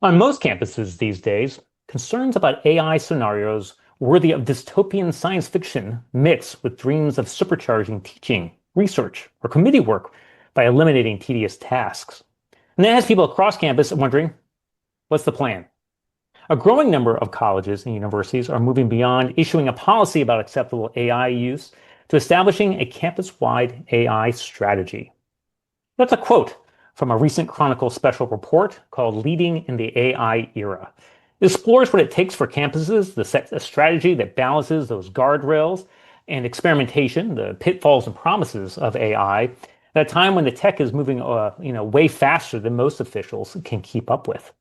On most campuses these days, concerns about AI scenarios worthy of dystopian science fiction mix with dreams of supercharging teaching, research, or committee work by eliminating tedious tasks. And that has people across campus wondering, what's the plan? A growing number of colleges and universities are moving beyond issuing a policy about acceptable AI use to establishing a campus-wide AI strategy. That's a quote from a recent Chronicle special report called Leading in the AI Era. It explores what it takes for campuses to set a strategy that balances those guardrails and experimentation, the pitfalls and promises of AI, at a time when the tech is moving way faster than most officials can keep up with.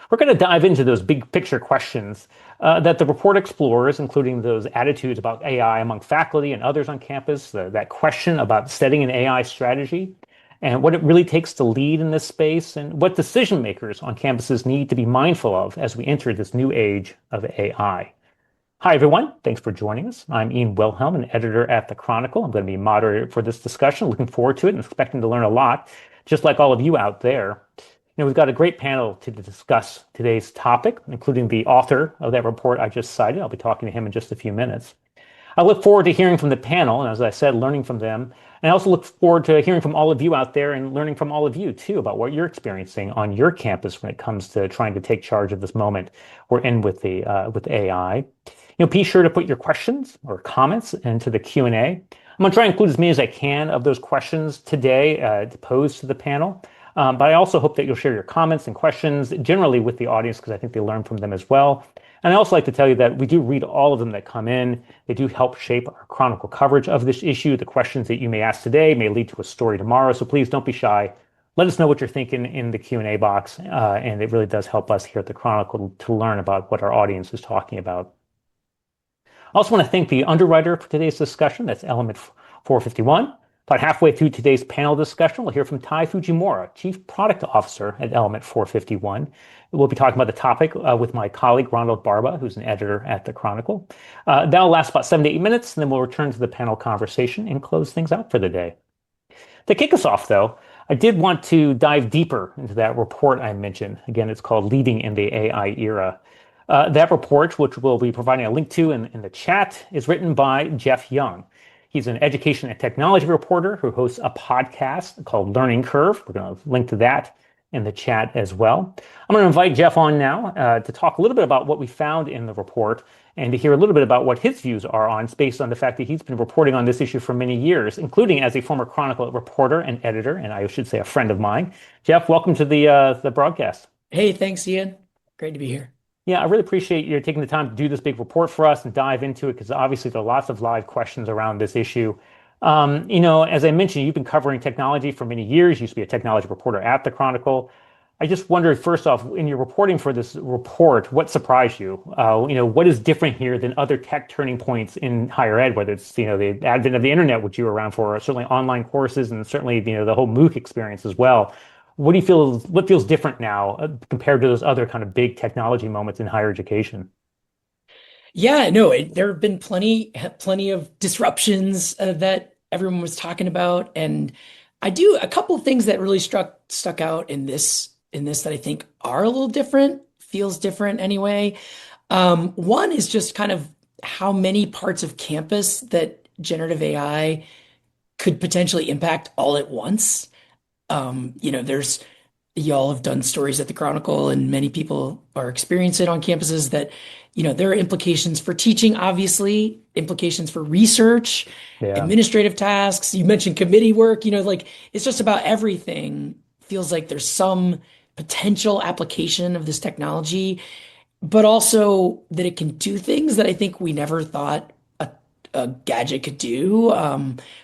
We're going to dive into those big picture questions that the report explores, including those attitudes about AI among faculty and others on campus, that question about setting an AI strategy, and what it really takes to lead in this space, and what decision makers on campuses need to be mindful of as we enter this new age of AI. Hi, everyone. Thanks for joining us. I'm Ian Wilhelm, an editor at the Chronicle. I'm going to be moderator for this discussion. Looking forward to it and expecting to learn a lot, just like all of you out there. We've got a great panel to discuss today's topic, including the author of that report I just cited. I'll be talking to him in just a few minutes. I look forward to hearing from the panel, and as I said, learning from them. And I also look forward to hearing from all of you out there and learning from all of you, too, about what you're experiencing on your campus when it comes to trying to take charge of this moment we're in with AI. Be sure to put your questions or comments into the Q&A. I'm going to try and include as many as I can of those questions today to pose to the panel. But I also hope that you'll share your comments and questions generally with the audience because I think they learn from them as well. And I also like to tell you that we do read all of them that come in. They do help shape our Chronicle coverage of this issue. The questions that you may ask today may lead to a story tomorrow. So please don't be shy. Let us know what you're thinking in the Q&A box. And it really does help us here at the Chronicle to learn about what our audience is talking about. I also want to thank the underwriter for today's discussion. That's Element 451. About halfway through today's panel discussion, we'll hear from Tai Fujimura, Chief Product Officer at Element 451. We'll be talking about the topic with my colleague, Ronald Barba, who's an editor at the Chronicle. That'll last about 7 to 8 minutes, and then we'll return to the panel conversation and close things out for the day. To kick us off, though, I did want to dive deeper into that report I mentioned. Again, it's called Leading in the AI Era. That report, which we'll be providing a link to in the chat, is written by Jeff Young. He's an education and technology reporter who hosts a podcast called Learning Curve. We're going to link to that in the chat as well. I'm going to invite Jeff on now to talk a little bit about what we found in the report and to hear a little bit about what his views are on, based on the fact that he's been reporting on this issue for many years, including as a former Chronicle reporter and editor, and I should say a friend of mine. Jeff, welcome to the broadcast. Hey, thanks, Ian. Great to be here. Yeah, I really appreciate you taking the time to do this big report for us and dive into it because obviously there are lots of live questions around this issue. As I mentioned, you've been covering technology for many years. You used to be a technology reporter at the Chronicle. I just wondered, first off, in your reporting for this report, what surprised you? What is different here than other tech turning points in higher ed, whether it's, the advent of the internet, which you were around for, or certainly online courses, and certainly, the whole MOOC experience as well. What feels different now compared to those other kind of big technology moments in higher education? Yeah, no, there have been plenty of disruptions that everyone was talking about, and I do a couple of things that really stuck out in this that I think are a little different, feels different anyway. One is just kind of how many parts of campus that generative AI could potentially impact all at once. There's y'all have done stories at the Chronicle, and many people are experiencing it on campuses that, there are implications for teaching, obviously, implications for research, Yeah. administrative tasks. You mentioned committee work, it's just about everything. Feels like there's some potential application of this technology, but also that it can do things that I think we never thought a gadget could do,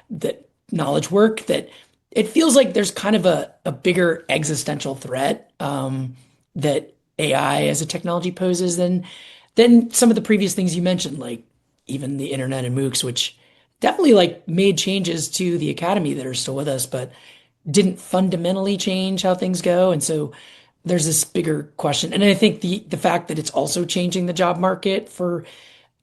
that knowledge work that it feels like there's kind of a bigger existential threat that AI as a technology poses than some of the previous things you mentioned, like even the internet and MOOCs, which definitely like made changes to the academy that are still with us, but didn't fundamentally change how things go. And so there's this bigger question. And I think the fact that it's also changing the job market for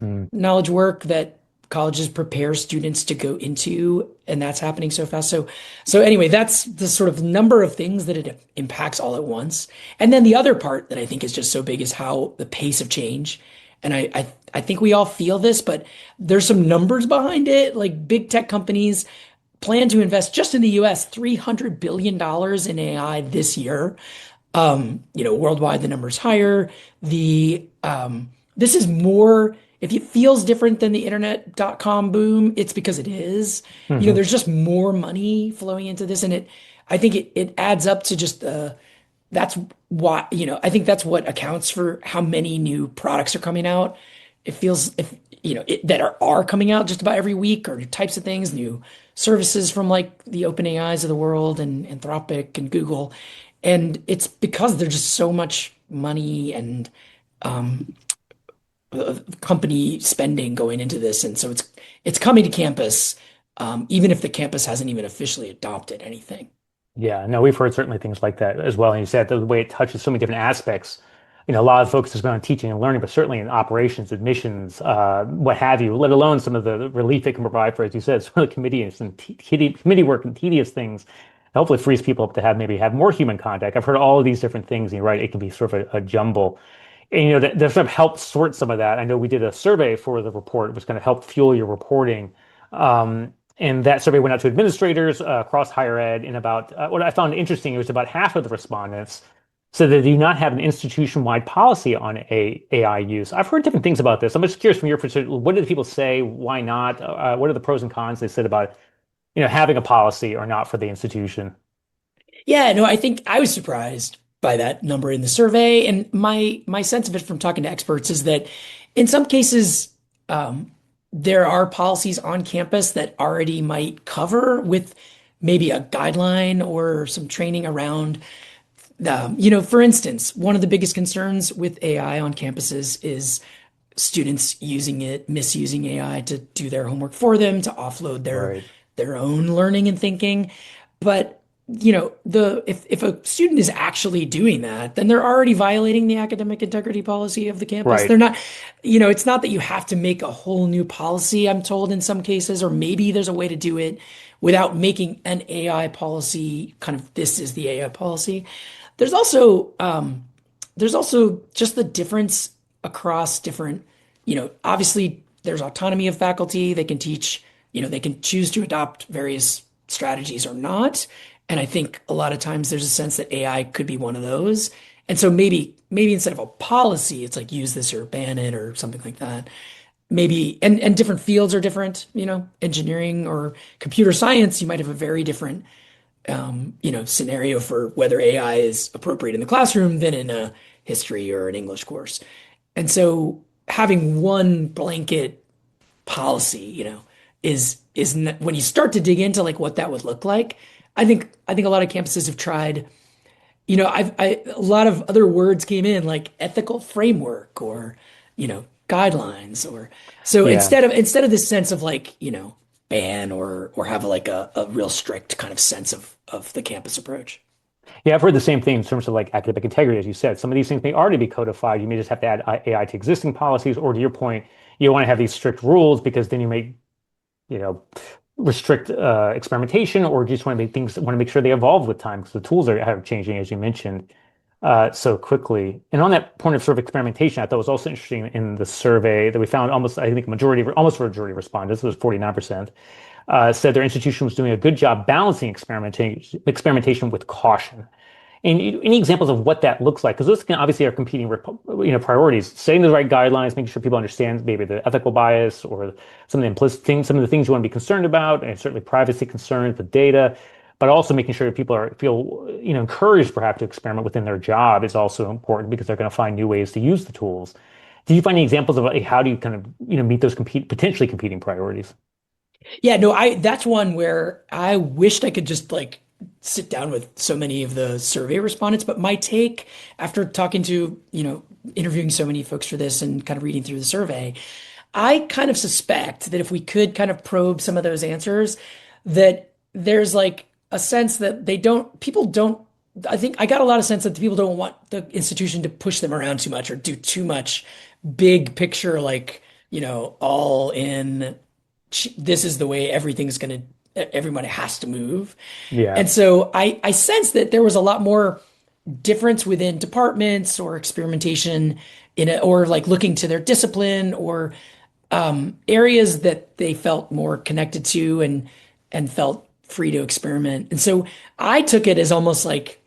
Mm. knowledge work that colleges prepare students to go into, and that's happening so fast. So anyway, that's the sort of number of things that it impacts all at once. And then the other part that I think is just so big is how the pace of change. And I think we all feel this, but there's some numbers behind it. Like big tech companies plan to invest just in the US $300 billion in AI this year. Worldwide, the number's higher. This is more, if it feels different than the internet.com boom, it's because it is. Hmm. There's just more money flowing into this, and I think it adds up to just that's why, I think that's what accounts for how many new products are coming out. It feels if that are coming out just about every week, or new types of things, new services from like the OpenAIs of the world and Anthropic and Google. And it's because there's just so much money and um, company spending going into this. And so it's coming to campus, even if the campus hasn't even officially adopted anything. Yeah, no, we've heard certainly things like that as well. And you said the way it touches so many different aspects. A lot of focus has been on teaching and learning, but certainly in operations, admissions, what have you, let alone some of the relief it can provide for, as you said, some of the committees and committee work and tedious things. Hopefully frees people up to maybe have more human contact. I've heard all of these different things, and you're right, it can be sort of a jumble. And that sort of helped sort some of that. I know we did a survey for the report, which kind of helped fuel your reporting. And that survey went out to administrators across higher ed. And about what I found interesting, it was about half of the respondents said they do not have an institution-wide policy on AI use. I've heard different things about this. I'm just curious from your perspective, what did people say? Why not? What are the pros and cons they said about having a policy or not for the institution? Yeah, no, I think I was surprised by that number in the survey. And my sense of it from talking to experts is that in some cases, there are policies on campus that already might cover with maybe a guideline or some training around. For instance, one of the biggest concerns with AI on campuses is students using it, misusing AI to do their homework for them, to offload Right. their own learning and thinking. But the if a student is actually doing that, then they're already violating the academic integrity policy of the campus. They're Right. not, it's not that you have to make a whole new policy, I'm told in some cases, or maybe there's a way to do it without making an AI policy kind of this is the AI policy. There's also just the difference across different, obviously there's autonomy of faculty. They can teach, they can choose to adopt various strategies or not. And I think a lot of times there's a sense that AI could be one of those. And so maybe instead of a policy, it's like use this or ban it or something like that. Maybe and different fields are different, engineering or computer science, you might have a very different scenario for whether AI is appropriate in the classroom than in a history or an English course. And so having one blanket policy, when you start to dig into like what that would look like, I think a lot of campuses have tried, a lot of other words came in like ethical framework or, guidelines or so Yeah. instead of this sense of like, ban or have like a real strict kind of sense of the campus approach. Yeah, I've heard the same thing in terms of like academic integrity, as you said. Some of these things may already be codified. You may just have to add AI to existing policies, or to your point, you want to have these strict rules because then you may, you know, restrict experimentation, or just want to make sure they evolve with time because the tools are changing, as you mentioned, so quickly. And on that point of sort of experimentation, I thought was also interesting in the survey that we found I think, almost majority of respondents, it was 49%, said their institution was doing a good job balancing experimentation with caution. And any examples of what that looks like? Because those can obviously are competing, priorities. Setting the right guidelines, making sure people understand maybe the ethical bias or some of the implicit things, some of the things you want to be concerned about, and certainly privacy concerns with data, but also making sure that people feel encouraged perhaps to experiment within their job is also important because they're going to find new ways to use the tools. Do you find any examples of how do you kind of meet those potentially competing priorities? Yeah, no, that's one where I wished I could just like sit down with so many of the survey respondents, but my take after talking to, interviewing so many folks for this and kind of reading through the survey, I kind of suspect that if we could kind of probe some of those answers, that there's like a sense that people don't, I think I got a lot of sense that the people don't want the institution to push them around too much or do too much big picture, like, all in this is the way everybody has to move. Yeah. And so I sense that there was a lot more difference within departments or experimentation or like looking to their discipline or areas that they felt more connected to and felt free to experiment. And so I took it as almost like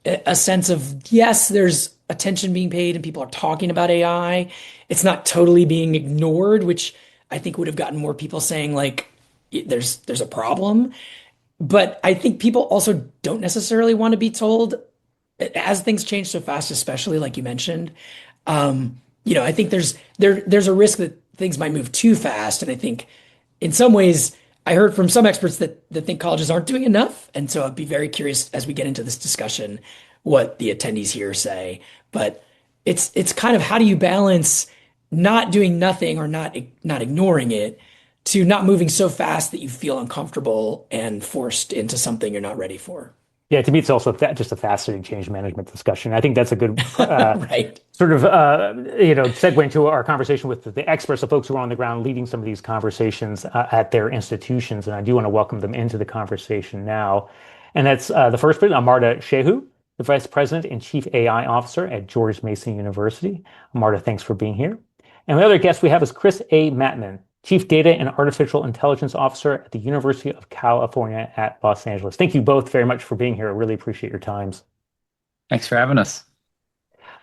a sense of, yes, there's attention being paid and people are talking about AI. It's not totally being ignored, which I think would have gotten more people saying like there's a problem. But I think people also don't necessarily want to be told as things change so fast, especially like you mentioned. I think there's a risk that things might move too fast. And I think in some ways, I heard from some experts that think colleges aren't doing enough. And so I'd be very curious as we get into this discussion what the attendees here say. But it's kind of how do you balance not doing nothing or not ignoring it to not moving so fast that you feel uncomfortable and forced into something you're not ready for. Yeah, to me, it's also just a fascinating change management discussion. I think that's a good Right. sort of segue into our conversation with the experts, the folks who are on the ground leading some of these conversations at their institutions, and I do want to welcome them into the conversation now. And that's the first person, Amarta Shehu, the Vice President and Chief AI Officer at George Mason University. Amarta, thanks for being here. And the other guest we have is Chris A. Mattman, Chief Data and Artificial Intelligence Officer at the University of California at Los Angeles. Thank you both very much for being here. I really appreciate your times. Thanks for having us.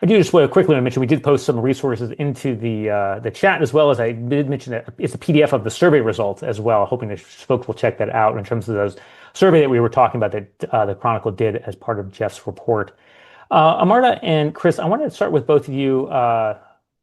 I do just want to quickly mention we did post some resources into the chat, as well as I did mention that it's a PDF of the survey results as well, hoping that folks will check that out in terms of those survey that we were talking about that the Chronicle did as part of Jeff's report. Amarta and Chris, I wanted to start with both of you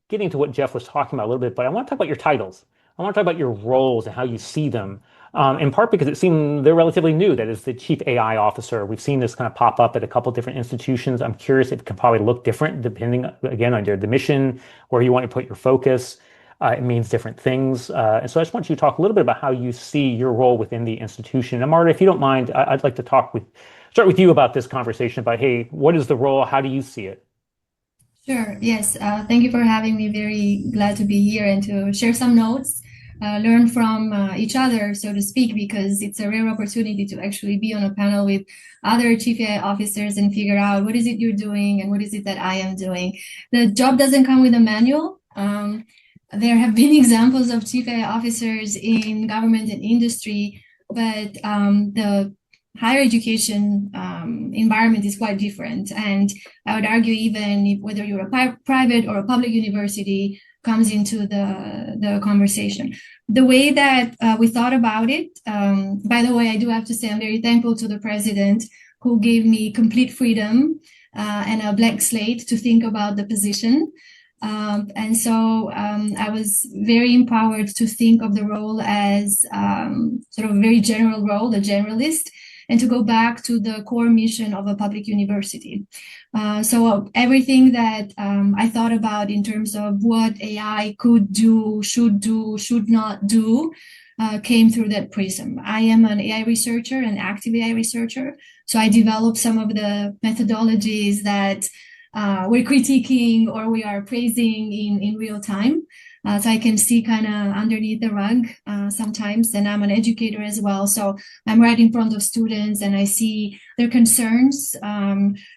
getting to what Jeff was talking about a little bit, but I want to talk about your titles. I want to talk about your roles and how you see them, in part because it seemed they're relatively new. That is the Chief AI Officer. We've seen this kind of pop up at a couple different institutions. I'm curious if it can probably look different depending, again, on the mission, where you want to put your focus. It means different things. And so I just want you to talk a little bit about how you see your role within the institution. And Marta, if you don't mind, I'd like to start with you about this conversation about, hey, what is the role? How do you see it? Sure. Yes. Thank you for having me. Very glad to be here and to share some notes, learn from each other, so to speak, because it's a rare opportunity to actually be on a panel with other chief AI officers and figure out what is it you're doing and what is it that I am doing. The job doesn't come with a manual. There have been examples of chief AI officers in government and industry, but the higher education environment is quite different. And I would argue even whether you're a private or a public university comes into the conversation. The way that we thought about it, by the way, I do have to say I'm very thankful to the president who gave me complete freedom and a blank slate to think about the position. And so I was very empowered to think of the role as sort of a very general role, a generalist, and to go back to the core mission of a public university. So everything that I thought about in terms of what AI could do, should not do, came through that prism. I am an AI researcher, an active AI researcher. So I developed some of the methodologies that we're critiquing or we are praising in real time. So I can see kind of underneath the rug sometimes, and I'm an educator as well. So I'm right in front of students and I see their concerns.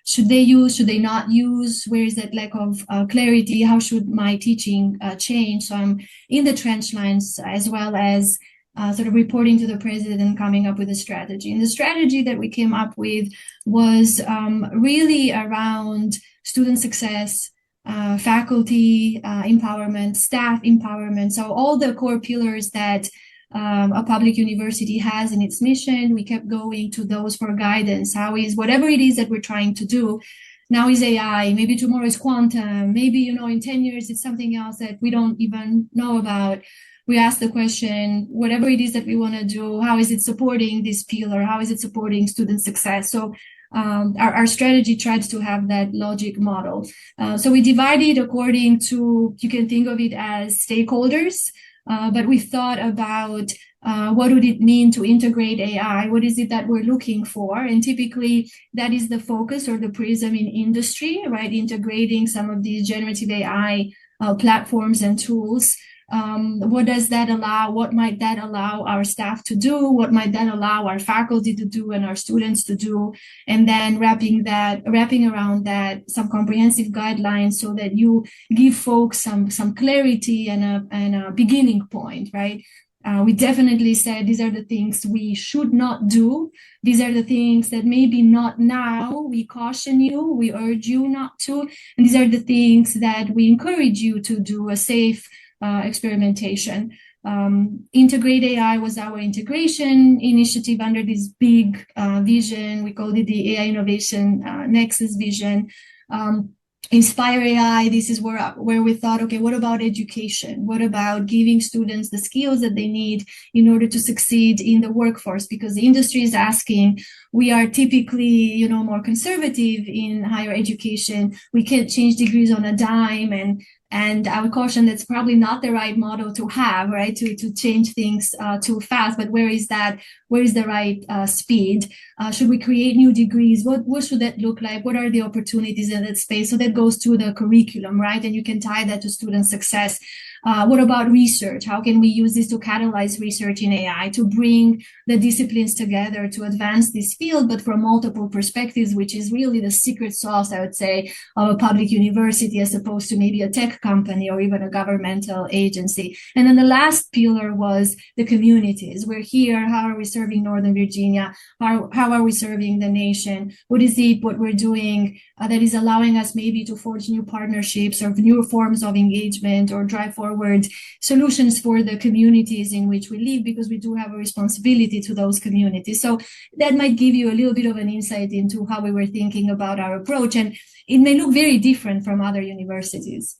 Should they use, should they not use? Where is that lack of clarity? How should my teaching change? So I'm in the trench lines as well as sort of reporting to the president and coming up with a strategy. And the strategy that we came up with was really around student success, faculty empowerment, staff empowerment. So all the core pillars that a public university has in its mission, we kept going to those for guidance. How is whatever it is that we're trying to do, now is AI, maybe tomorrow is quantum, maybe, in 10 years, it's something else that we don't even know about. We ask the question, whatever it is that we want to do, how is it supporting this pillar? How is it supporting student success? So our strategy tries to have that logic model. So we divide it according to, you can think of it as stakeholders, but we thought about what would it mean to integrate AI? What is it that we're looking for? And typically that is the focus or the prism in industry, right? Integrating some of these generative AI platforms and tools. What does that allow? What might that allow our staff to do? What might that allow our faculty to do and our students to do? And then wrapping around that some comprehensive guidelines so that you give folks some clarity and a beginning point, right? We definitely said these are the things we should not do. These are the things that maybe not now. We caution you, we urge you not to. And these are the things that we encourage you to do a safe experimentation. Integrate AI was our integration initiative under this big vision. We called it the AI Innovation Nexus vision. Inspire AI, this is where we thought, okay, what about education? What about giving students the skills that they need in order to succeed in the workforce? Because the industry is asking, we are typically, more conservative in higher education. We can't change degrees on a dime, and I would caution that's probably not the right model to have, right? To change things too fast. But where is that? Where is the right speed? Should we create new degrees? What should that look like? What are the opportunities in that space? So that goes to the curriculum, right? And you can tie that to student success. What about research? How can we use this to catalyze research in AI, to bring the disciplines together, to advance this field, but from multiple perspectives, which is really the secret sauce, I would say, of a public university as opposed to maybe a tech company or even a governmental agency. And then the last pillar was the communities. We're here. How are we serving Northern Virginia? How are we serving the nation? What is it, what we're doing that is allowing us maybe to forge new partnerships or new forms of engagement or drive forward solutions for the communities in which we live, because we do have a responsibility to those communities. So that might give you a little bit of an insight into how we were thinking about our approach. And it may look very different from other universities.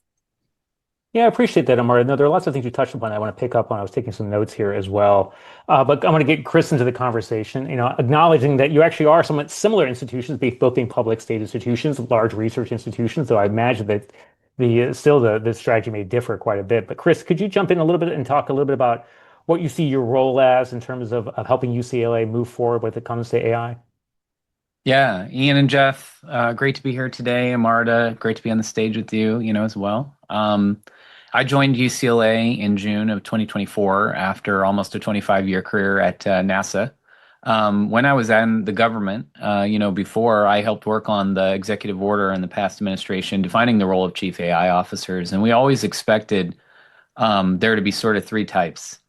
Yeah, I appreciate that, Amar. No, there are lots of things you touched upon I want to pick up on. I was taking some notes here as well. But I'm going to get Chris into the conversation, acknowledging that you actually are somewhat similar institutions, both being public state institutions, large research institutions, though I imagine that the strategy may differ quite a bit. But Chris, could you jump in a little bit and talk a little bit about what you see your role as in terms of helping UCLA move forward when it comes to AI? Yeah, Ian and Jeff, great to be here today. Amarda, great to be on the stage with you, as well. I joined UCLA in June of 2024 after almost a 25-year career at NASA. When I was in the government, before I helped work on the executive order in the past administration defining the role of chief AI officers, and we always expected there to be sort of three types.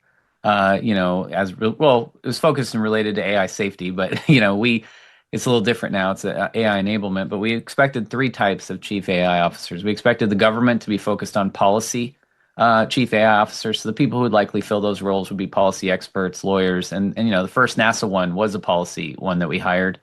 It was focused and related to AI safety, but it's a little different now. It's AI enablement, but we expected three types of chief AI officers. We expected the government to be focused on policy chief AI officers. So the people who would likely fill those roles would be policy experts, lawyers, and the first NASA one was a policy one that we hired.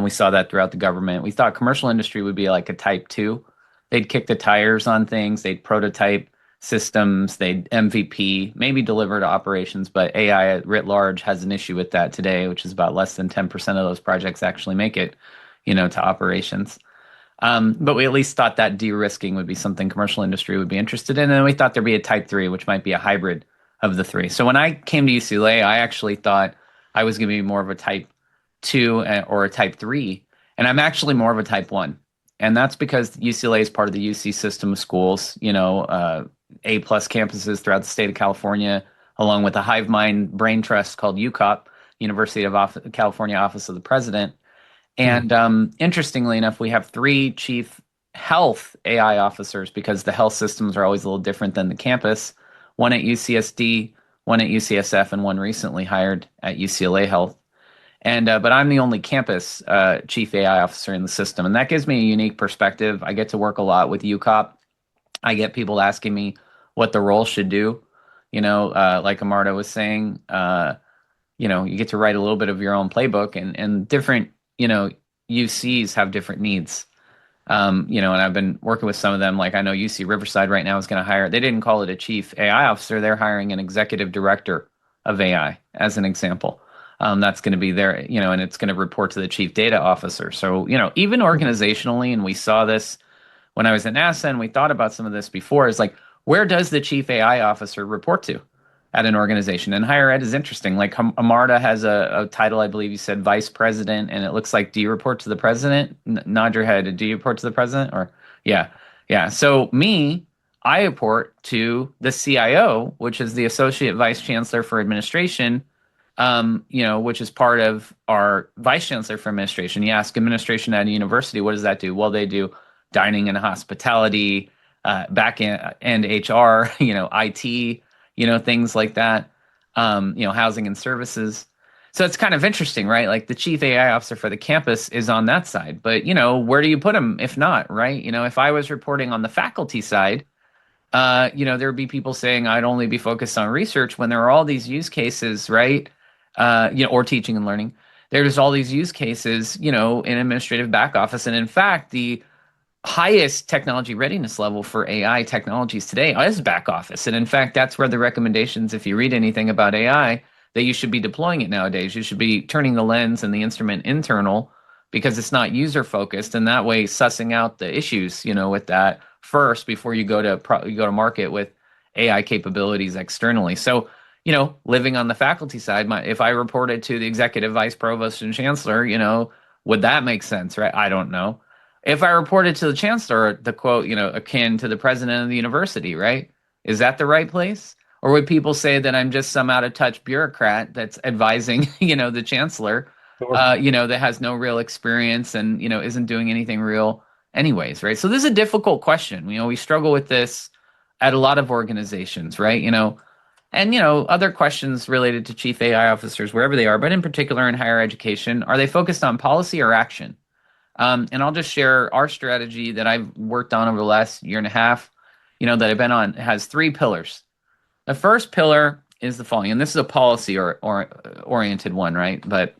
We saw that throughout the government. We thought commercial industry would be like a type two. They'd kick the tires on things. They'd prototype systems. They'd MVP, maybe deliver to operations. But AI writ large has an issue with that today, which is about less than 10% of those projects actually make it, to operations. But we at least thought that de-risking would be something commercial industry would be interested in. And we thought there'd be a type three, which might be a hybrid of the three. So when I came to UCLA, I actually thought I was going to be more of a type two or a type three. And I'm actually more of a type one. And that's because UCLA is part of the UC system of schools, A+ campuses throughout the state of California, along with a hive mind brain trust called UCOP, University of California Office of the President. And interestingly enough, we have three chief health AI officers because the health systems are always a little different than the campus. One at UCSD, one at UCSF, and one recently hired at UCLA Health. And but I'm the only campus chief AI officer in the system, and that gives me a unique perspective. I get to work a lot with UCOP. I get people asking me what the role should do. Like Amarda was saying, you get to write a little bit of your own playbook, and different UCs have different needs. And I've been working with some of them. Like I know UC Riverside right now is going to hire, they didn't call it a chief AI officer. They're hiring an executive director of AI as an example. That's going to be there, and it's going to report to the chief data officer. So, even organizationally, and we saw this when I was at NASA and we thought about some of this before, is like, where does the chief AI officer report to at an organization? And higher ed is interesting. Like Amarda has a title, I believe you said vice president, and it looks like, do you report to the president? Nod your head. Do you report to the president? Or yeah. So me, I report to the CIO, which is the Associate Vice Chancellor for Administration, which is part of our Vice Chancellor for Administration. You ask administration at a university, what does that do? Well, they do dining and hospitality, back end HR, IT, things like that, housing and services. So it's kind of interesting, right? Like the chief AI officer for the campus is on that side, but where do you put him if not, right? If I was reporting on the faculty side, there would be people saying I'd only be focused on research when there are all these use cases, right? Or teaching and learning. There's all these use cases, in administrative back office. And in fact, the highest technology readiness level for AI technologies today is back office. And in fact, that's where the recommendations, if you read anything about AI, that you should be deploying it nowadays. You should be turning the lens and the instrument internal because it's not user focused, and that way sussing out the issues, with that first before you go to market with AI capabilities externally. So, living on the faculty side, if I reported to the executive vice provost and chancellor, would that make sense, right? I don't know. If I reported to the chancellor, the quote, akin to the president of the university, right? Is that the right place? Or would people say that I'm just some out of touch bureaucrat that's advising, the chancellor, Sure. that has no real experience and, isn't doing anything real anyways, right? So this is a difficult question. We struggle with this at a lot of organizations, right? And, other questions related to chief AI officers, wherever they are, but in particular in higher education, are they focused on policy or action? And I'll just share our strategy that I've worked on over the last year and a half, that I've been on. It has 3 pillars. The first pillar is the following, and this is a policy or oriented one, right? But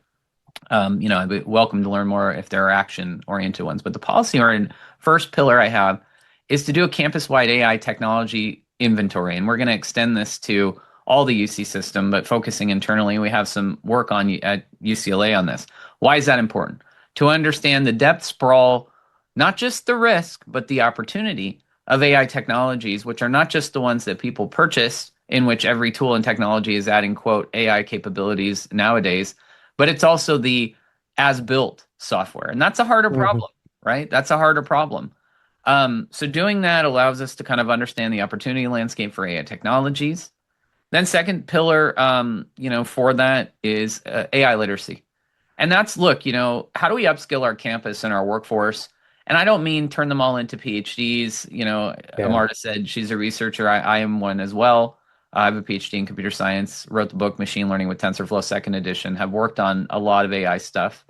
I'd be welcome to learn more if there are action-oriented ones. But the policy-oriented first pillar I have is to do a campus-wide AI technology inventory, and we're going to extend this to all the UC system, but focusing internally. We have some work on at UCLA on this. Why is that important? To understand the depth, sprawl, not just the risk, but the opportunity of AI technologies, which are not just the ones that people purchase, in which every tool and technology is adding, quote, AI capabilities nowadays, but it's also the as-built software. And that's a harder problem, right? That's a harder problem. So doing that allows us to kind of understand the opportunity landscape for AI technologies. Then second pillar, for that is AI literacy. And that's, look, how do we upskill our campus and our workforce? And I don't mean turn them all into PhDs. Amarta said she's a researcher. I am one as well. I have a PhD in computer science, wrote the book Machine Learning with TensorFlow second edition, have worked on a lot of AI stuff.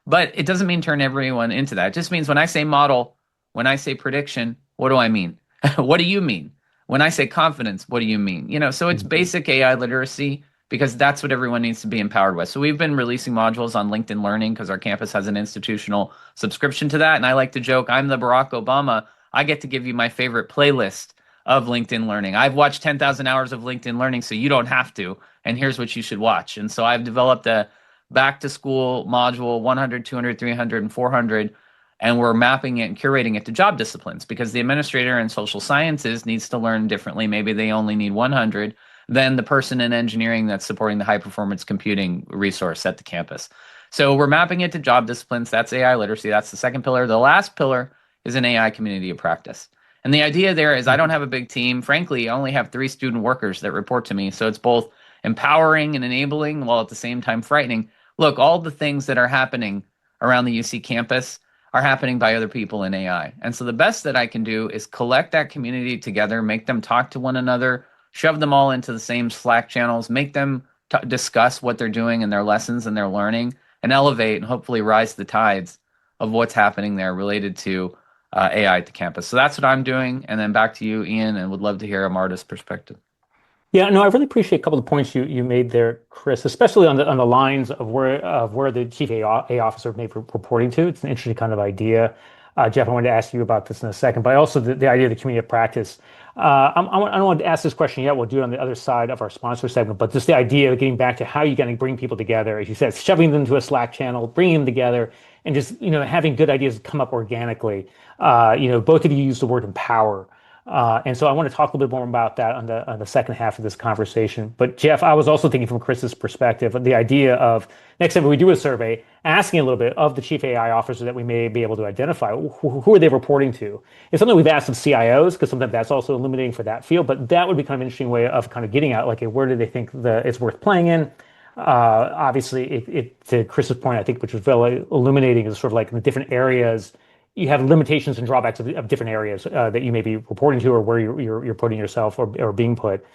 But it doesn't mean turn everyone into that. It just means when I say model, when I say prediction, what do I mean? What do you mean? When I say confidence, what do you mean? So it's basic AI literacy because that's what everyone needs to be empowered with. So we've been releasing modules on LinkedIn Learning because our campus has an institutional subscription to that. And I like to joke, I'm the Barack Obama. I get to give you my favorite playlist of LinkedIn Learning. I've watched 10,000 hours of LinkedIn Learning, so you don't have to. And here's what you should watch. And so I've developed a back to school module 100, 200, 300, and 400. And we're mapping it and curating it to job disciplines because the administrator in social sciences needs to learn differently. Maybe they only need 100 than the person in engineering that's supporting the high performance computing resource at the campus. So we're mapping it to job disciplines. That's AI literacy. That's the second pillar. The last pillar is an AI community of practice. And the idea there is I don't have a big team. Frankly, I only have 3 student workers that report to me. So it's both empowering and enabling while at the same time frightening. Look, all the things that are happening around the UC campus are happening by other people in AI. And so the best that I can do is collect that community together, make them talk to one another, shove them all into the same Slack channels, make them discuss what they're doing and their lessons and their learning, and elevate and hopefully rise the tides of what's happening there related to AI at the campus. So that's what I'm doing. And then back to you, Ian, and would love to hear Amarta's perspective. Yeah, no, I really appreciate a couple of the points you made there, Chris, especially on the lines of where the chief AI officer may be reporting to. It's an interesting kind of idea. Jeff, I wanted to ask you about this in a second, but also the idea of the community of practice. I don't want to ask this question yet. We'll do it on the other side of our sponsor segment, but just the idea of getting back to how you're going to bring people together, as you said, shoving them into a Slack channel, bringing them together, and just having good ideas come up organically. Both of you use the word empower. And so I want to talk a little bit more about that on the second half of this conversation. But Jeff, I was also thinking from Chris's perspective, the idea of next time we do a survey, asking a little bit of the chief AI officers that we may be able to identify who are they reporting to. It's something we've asked of CIOs because sometimes that's also illuminating for that field. But that would be kind of an interesting way of kind of getting at like, where do they think it's worth playing in? Obviously, to Chris's point, I think, which was very illuminating, is sort of like the different areas you have limitations and drawbacks of different areas that you may be reporting to or where you're putting yourself or being put.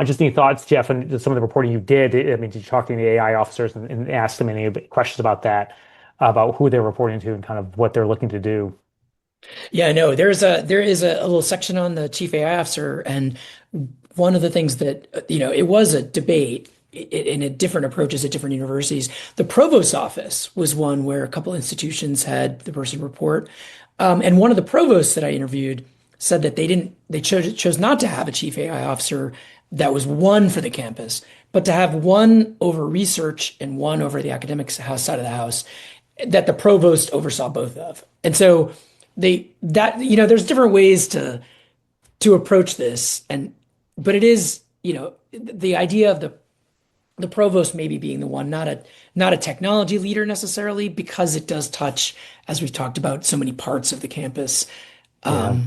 Just any thoughts, Jeff, and some of the reporting you did. I mean, did you talk to any AI officers and ask them any questions about that, about who they're reporting to and kind of what they're looking to do? Yeah, no, there is a little section on the chief AI officer, and one of the things that it was a debate in a different approaches at different universities. The provost's office was one where a couple institutions had the person report, and one of the provosts that I interviewed said that they chose not to have a chief AI officer that was one for the campus, but to have one over research and one over the academics house side of the house that the provost oversaw both of. And so there's different ways to approach this, but it is, the idea of the provost maybe being the one, not a technology leader necessarily, because it does touch, as we've talked about, so many parts of the campus. Yeah.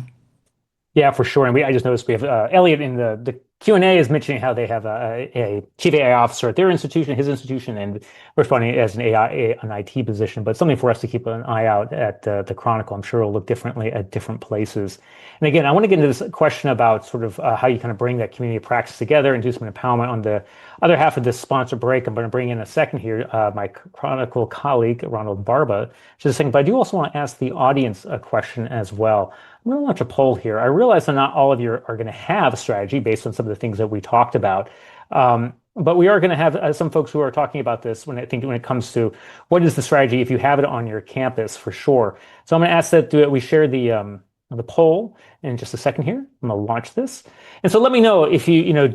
Yeah, for sure. And I just noticed we have Elliot in the Q&A is mentioning how they have a chief AI officer at their institution, his institution, and responding as an IT position. But something for us to keep an eye out at the Chronicle. I'm sure it'll look differently at different places. And again, I want to get into this question about sort of how you kind of bring that community practice together and do some empowerment on the other half of this sponsor break. I'm going to bring in a second here, my Chronicle colleague, Ronald Barba, just a second. But I do also want to ask the audience a question as well. I'm going to launch a poll here. I realize that not all of you are going to have a strategy based on some of the things that we talked about. But we are going to have some folks who are talking about this when it comes to what is the strategy if you have it on your campus for sure. So I'm going to ask that we share the poll in just a second here. I'm going to launch this. And so let me know if do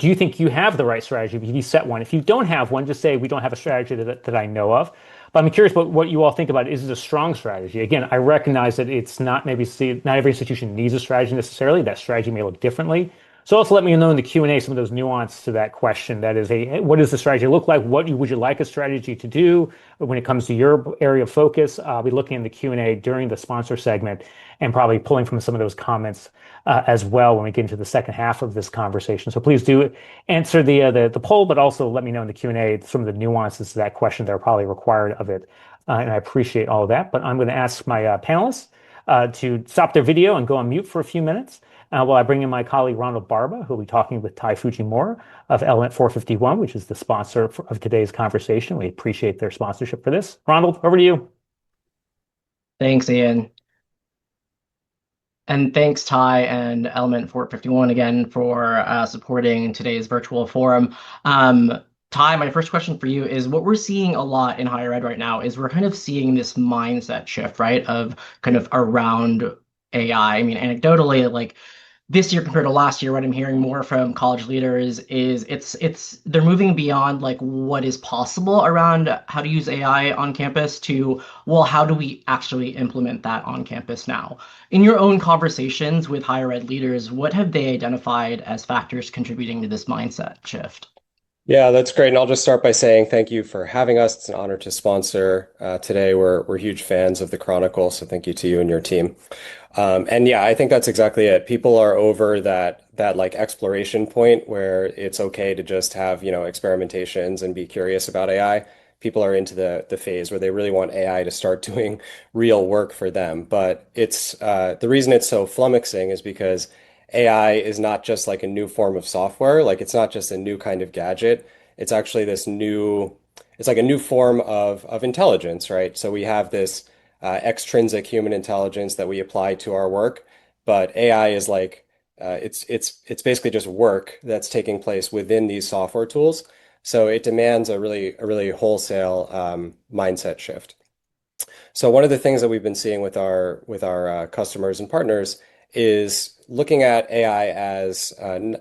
you think you have the right strategy? If you set one. If you don't have one, just say we don't have a strategy that I know of. But I'm curious what you all think about it. Is it a strong strategy? Again, I recognize that it's not not every institution needs a strategy necessarily. That strategy may look differently. So also let me know in the Q&A some of those nuance to that question. That is, what does the strategy look like? What would you like a strategy to do when it comes to your area of focus? I'll be looking in the Q&A during the sponsor segment and probably pulling from some of those comments as well when we get into the second half of this conversation. So please do answer the poll, but also let me know in the Q&A some of the nuances to that question that are probably required of it. And I appreciate all of that. But I'm going to ask my panelists to stop their video and go on mute for a few minutes. While I bring in my colleague Ronald Barba, who will be talking with Tai Fujimura of Element 451, which is the sponsor of today's conversation. We appreciate their sponsorship for this. Ronald, over to you. Thanks, Ian. And thanks, Tai and Element 451 again for supporting today's virtual forum. Tai, my first question for you is what we're seeing a lot in higher ed right now is we're kind of seeing this mindset shift, right, of kind of around AI. I mean, anecdotally, like this year compared to last year, what I'm hearing more from college leaders is they're moving beyond like what is possible around how to use AI on campus to, well, how do we actually implement that on campus now? In your own conversations with higher ed leaders, what have they identified as factors contributing to this mindset shift? Yeah, that's great. And I'll just start by saying thank you for having us. It's an honor to sponsor today. We're huge fans of the Chronicle, so thank you to you and your team. And yeah, I think that's exactly it. People are over that like exploration point where it's okay to just have, experimentations and be curious about AI. People are into the phase where they really want AI to start doing real work for them. But it's the reason it's so flummoxing is because AI is not just like a new form of software. Like it's not just a new kind of gadget. It's actually it's like a new form of intelligence, right? So we have this extrinsic human intelligence that we apply to our work, but AI is like it's basically just work that's taking place within these software tools. So it demands a really wholesale mindset shift. So one of the things that we've been seeing with our customers and partners is looking at AI as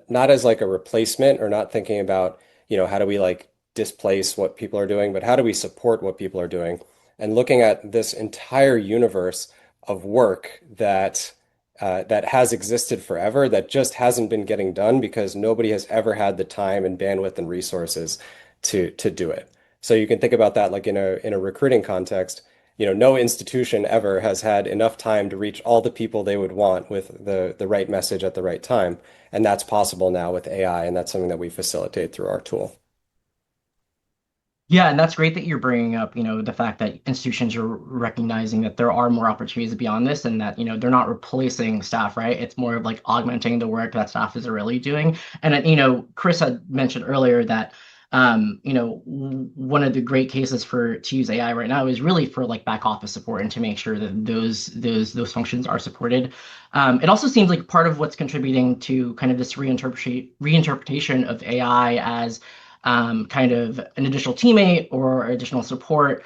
not as like a replacement or not thinking about, how do we like displace what people are doing, but how do we support what people are doing? And looking at this entire universe of work that that has existed forever that just hasn't been getting done because nobody has ever had the time and bandwidth and resources to do it. So you can think about that like in a recruiting context. No institution ever has had enough time to reach all the people they would want with the right message at the right time. And that's possible now with AI, and that's something that we facilitate through our tool. Yeah, and that's great that you're bringing up, the fact that institutions are recognizing that there are more opportunities beyond this and that, they're not replacing staff, right? It's more of like augmenting the work that staff is already doing. And, Chris had mentioned earlier that, one of the great cases to use AI right now is really for like back office support and to make sure that those functions are supported. It also seems like part of what's contributing to kind of this reinterpretation of AI as kind of an additional teammate or additional support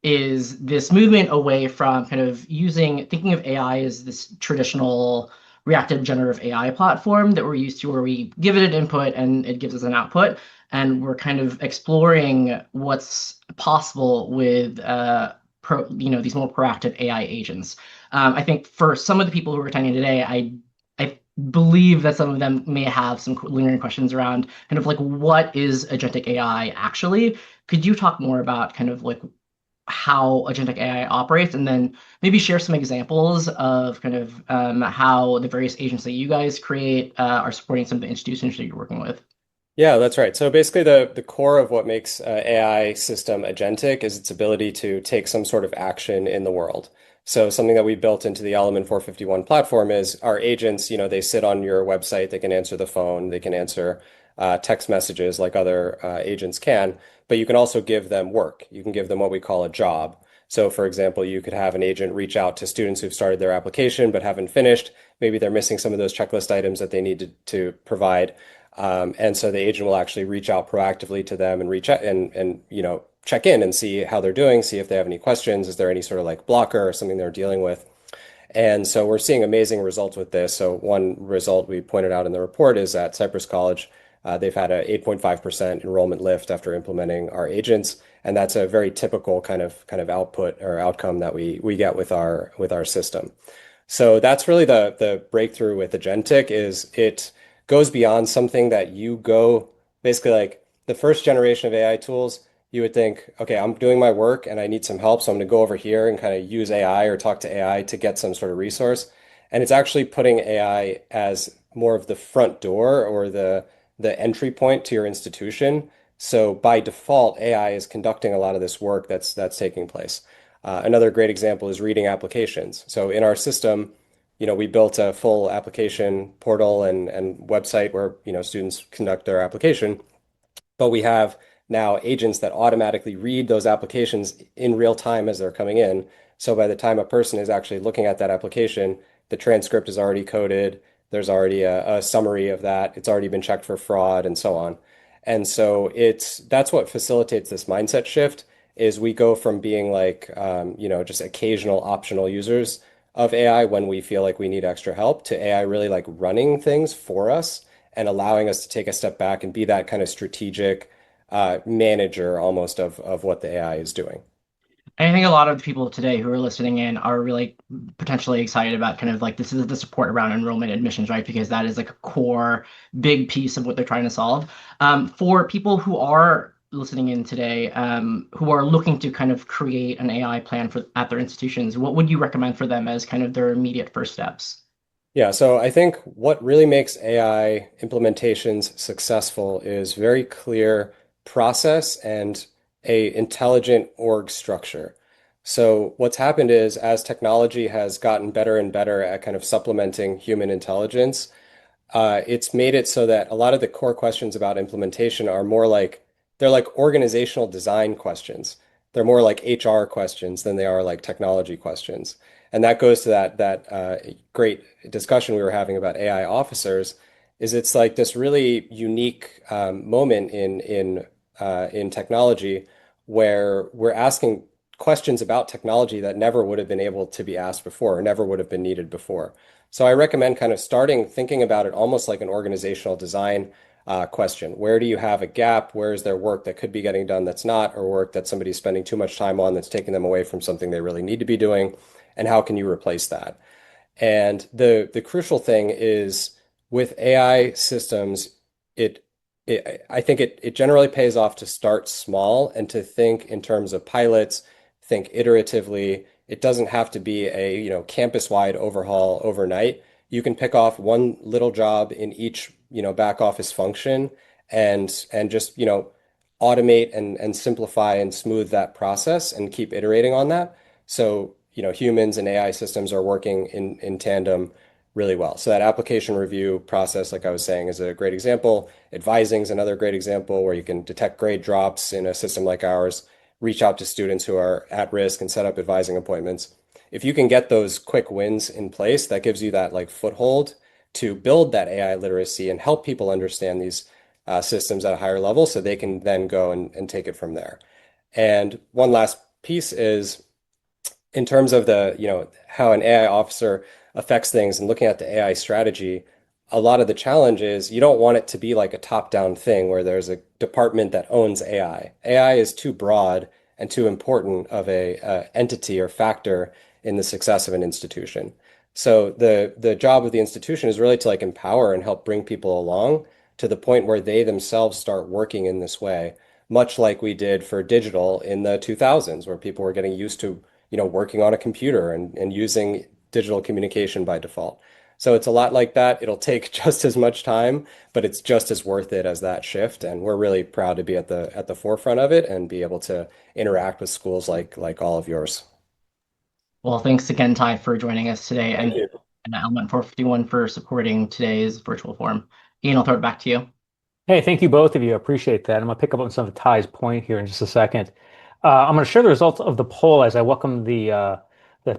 is this movement away from kind of thinking of AI as this traditional reactive generative AI platform that we're used to, where we give it an input and it gives us an output. And we're kind of exploring what's possible with these more proactive AI agents. I think for some of the people who are attending today, I believe that some of them may have some lingering questions around kind of like what is agentic AI actually? Could you talk more about kind of like how agentic AI operates, and then maybe share some examples of kind of how the various agents that you guys create are supporting some of the institutions that you're working with? Yeah, that's right. So basically, the core of what makes AI system agentic is its ability to take some sort of action in the world. So something that we built into the Element 451 platform is our agents, they sit on your website, they can answer the phone, they can answer text messages like other agents can, but you can also give them work. You can give them what we call a job. So for example, you could have an agent reach out to students who've started their application but haven't finished. Maybe they're missing some of those checklist items that they need to provide. And so the agent will actually reach out proactively to them and reach out and check in and see how they're doing, see if they have any questions. Is there any sort of like blocker or something they're dealing with? And so we're seeing amazing results with this. So one result we pointed out in the report is at Cypress College, they've had an 8.5% enrollment lift after implementing our agents, and that's a very typical kind of output or outcome that we get with our system. So that's really the breakthrough with agentic is it goes beyond something that you go basically like the first generation of AI tools, you would think, okay, I'm doing my work and I need some help, so I'm going to go over here and kind of use AI or talk to AI to get some sort of resource. And it's actually putting AI as more of the front door or the entry point to your institution. So by default, AI is conducting a lot of this work that's taking place. Another great example is reading applications. So in our system, we built a full application portal and website where, students conduct their application, but we have now agents that automatically read those applications in real time as they're coming in. So by the time a person is actually looking at that application, the transcript is already coded. There's already a summary of that. It's already been checked for fraud and so on. And so that's what facilitates this mindset shift is we go from being like, just occasional optional users of AI when we feel like we need extra help to AI really like running things for us and allowing us to take a step back and be that kind of strategic manager almost of what the AI is doing. I think a lot of the people today who are listening in are really potentially excited about kind of like this is the support around enrollment admissions, right? Because that is like a core big piece of what they're trying to solve. For people who are listening in today, who are looking to kind of create an AI plan at their institutions, what would you recommend for them as kind of their immediate first steps? Yeah, so I think what really makes AI implementations successful is very clear process and a intelligent org structure. So what's happened is as technology has gotten better and better at kind of supplementing human intelligence, it's made it so that a lot of the core questions about implementation are more like they're like organizational design questions. They're more like HR questions than they are like technology questions. And that goes to that great discussion we were having about AI officers, is it's like this really unique moment in technology where we're asking questions about technology that never would have been able to be asked before or never would have been needed before. So I recommend kind of thinking about it almost like an organizational design question. Where do you have a gap? Where is there work that could be getting done that's not, or work that somebody's spending too much time on that's taking them away from something they really need to be doing? And how can you replace that? And the crucial thing is with AI systems, it I think it generally pays off to start small and to think in terms of pilots, think iteratively. It doesn't have to be a, campus-wide overhaul overnight. You can pick off one little job in each, back office function and just, automate and simplify and smooth that process and keep iterating on that. So, humans and AI systems are working in tandem really well. So that application review process, like I was saying, is a great example. Advising is another great example where you can detect grade drops in a system like ours, reach out to students who are at risk and set up advising appointments. If you can get those quick wins in place, that gives you that like foothold to build that AI literacy and help people understand these systems at a higher level so they can then go and take it from there. And one last piece is in terms of the, how an AI officer affects things and looking at the AI strategy, a lot of the challenge is you don't want it to be like a top-down thing where there's a department that owns AI. AI is too broad and too important of a entity or factor in the success of an institution. So the job of the institution is really to like empower and help bring people along to the point where they themselves start working in this way, much like we did for digital in the 2000s, where people were getting used to, working on a computer and using digital communication by default. So it's a lot like that. It'll take just as much time, but it's just as worth it as that shift. And we're really proud to be at the forefront of it and be able to interact with schools like all of yours. Well, thanks again, Ty, for joining us today, Thank you. and Element 451 for supporting today's virtual forum. Ian, I'll throw it back to you. Hey, thank you both of you. I appreciate that. I'm going to pick up on some of Ty's point here in just a second. I'm going to share the results of the poll as I welcome the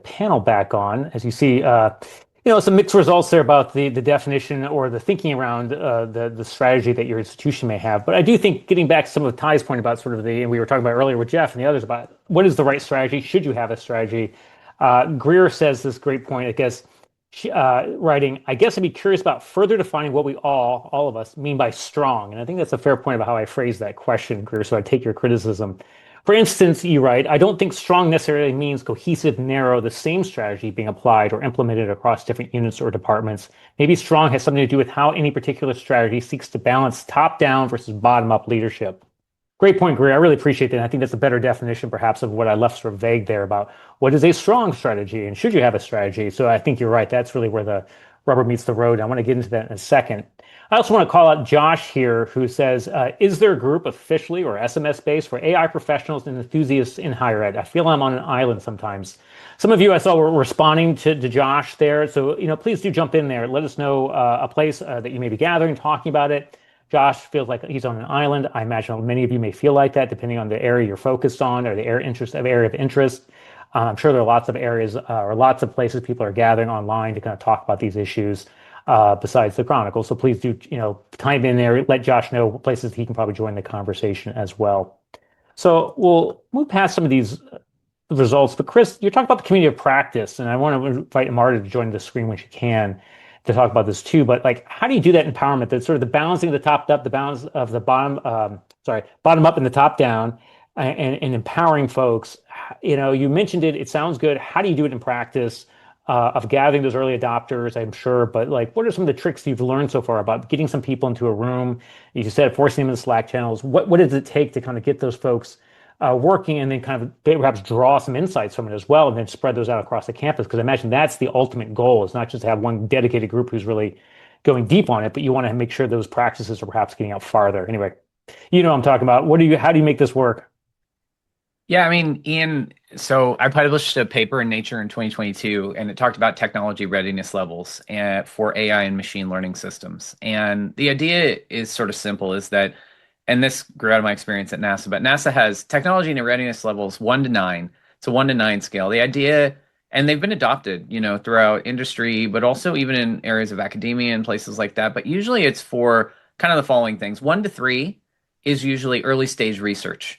panel back on. As you see, some mixed results there about the definition or the thinking around the strategy that your institution may have. But I do think getting back to some of Ty's point about sort of and we were talking about earlier with Jeff and the others about what is the right strategy? Should you have a strategy? Greer says this great point, I guess. Writing, I guess I'd be curious about further defining what we all of us, mean by strong. And I think that's a fair point about how I phrased that question, Greer, so I take your criticism. For instance, you write, I don't think strong necessarily means cohesive, narrow, the same strategy being applied or implemented across different units or departments. Maybe strong has something to do with how any particular strategy seeks to balance top-down versus bottom-up leadership. Great point, Greer. I really appreciate that. And I think that's a better definition, perhaps, of what I left sort of vague there about what is a strong strategy and should you have a strategy. So I think you're right. That's really where the rubber meets the road. I want to get into that in a second. I also want to call out Josh here, who says, is there a group officially or SMS based for AI professionals and enthusiasts in higher ed? I feel I'm on an island sometimes. Some of you I saw were responding to Josh there. So, please do jump in there. Let us know a place that you may be gathering, talking about it. Josh feels like he's on an island. I imagine many of you may feel like that, depending on the area you're focused on or the area of interest. I'm sure there are lots of areas or lots of places people are gathering online to kind of talk about these issues besides the Chronicle. So please do, time in there, let Josh know places he can probably join the conversation as well. So we'll move past some of these results. But Chris, you're talking about the community of practice, and I want to invite Marta to join the screen when she can to talk about this too. But like, how do you do that empowerment? That's sort of the balancing of the top up, the balance of the bottom up and the top down, and empowering folks. You mentioned it. It sounds good. How do you do it in practice? Of gathering those early adopters, I'm sure, but like, what are some of the tricks you've learned so far about getting some people into a room? You said forcing them into Slack channels. What does it take to kind of get those folks working and then kind of perhaps draw some insights from it as well and then spread those out across the campus? Because I imagine that's the ultimate goal. It's not just to have one dedicated group who's really going deep on it, but you want to make sure those practices are perhaps getting out farther. Anyway, what I'm talking about. How do you make this work? Yeah, I mean, Ian, so I published a paper in Nature in 2022, and it talked about technology readiness levels for AI and machine learning systems. And the idea is sort of simple, is that, and this grew out of my experience at NASA, but NASA has technology and readiness levels 1 to 9. It's a 1 to 9 scale. The idea, and they've been adopted, throughout industry, but also even in areas of academia and places like that. But usually it's for kind of the following things. 1 to 3 is usually early stage research.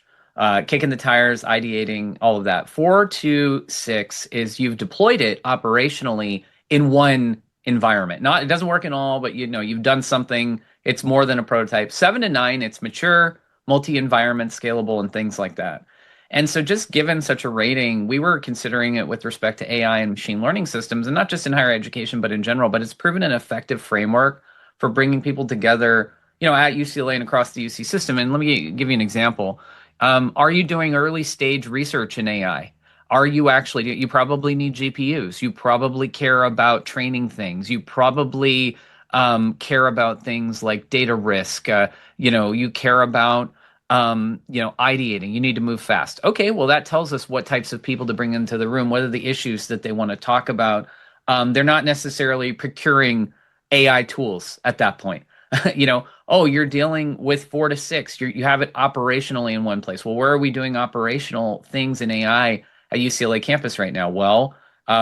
Kicking the tires, ideating, all of that. 4 to 6 is you've deployed it operationally in one environment. It doesn't work in all, but you've done something. It's more than a prototype. 7 to 9, it's mature, multi-environment, scalable, and things like that. And so just given such a rating, we were considering it with respect to AI and machine learning systems, and not just in higher education, but in general. But it's proven an effective framework for bringing people together, at UCLA and across the UC system. And let me give you an example. Are you doing early stage research in AI? You probably need GPUs. You probably care about training things. You probably care about things like data risk. You care about ideating. You need to move fast. Okay, well, that tells us what types of people to bring into the room, what are the issues that they want to talk about. They're not necessarily procuring AI tools at that point. Oh, you're dealing with 4 to 6. You have it operationally in one place. Well, where are we doing operational things in AI at UCLA campus right now? Well,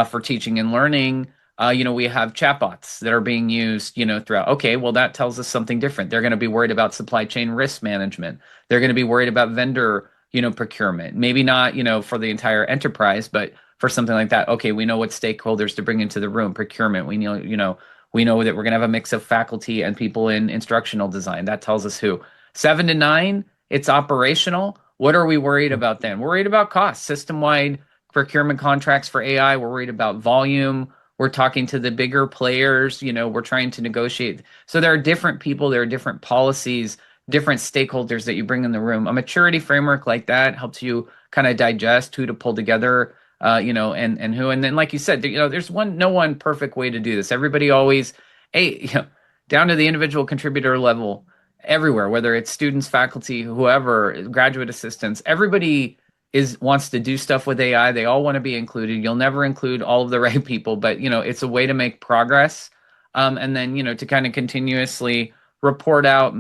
for teaching and learning, we have chatbots that are being used, throughout. Okay, well, that tells us something different. They're going to be worried about supply chain risk management. They're going to be worried about vendor, procurement. Maybe not, for the entire enterprise, but for something like that. Okay, we know what stakeholders to bring into the room. Procurement. We know that we're going to have a mix of faculty and people in instructional design. That tells us who. 7 to 9, it's operational. What are we worried about then? We're worried about cost, system-wide procurement contracts for AI. We're worried about volume. We're talking to the bigger players. We're trying to negotiate. So there are different people, there are different policies, different stakeholders that you bring in the room. A maturity framework like that helps you kind of digest who to pull together, and who. And then, like you said, there's no one perfect way to do this. Everybody always, hey, down to the individual contributor level, everywhere, whether it's students, faculty, whoever, graduate assistants, everybody wants to do stuff with AI. They all want to be included. You'll never include all of the right people, but it's a way to make progress. And then, to kind of continuously report out,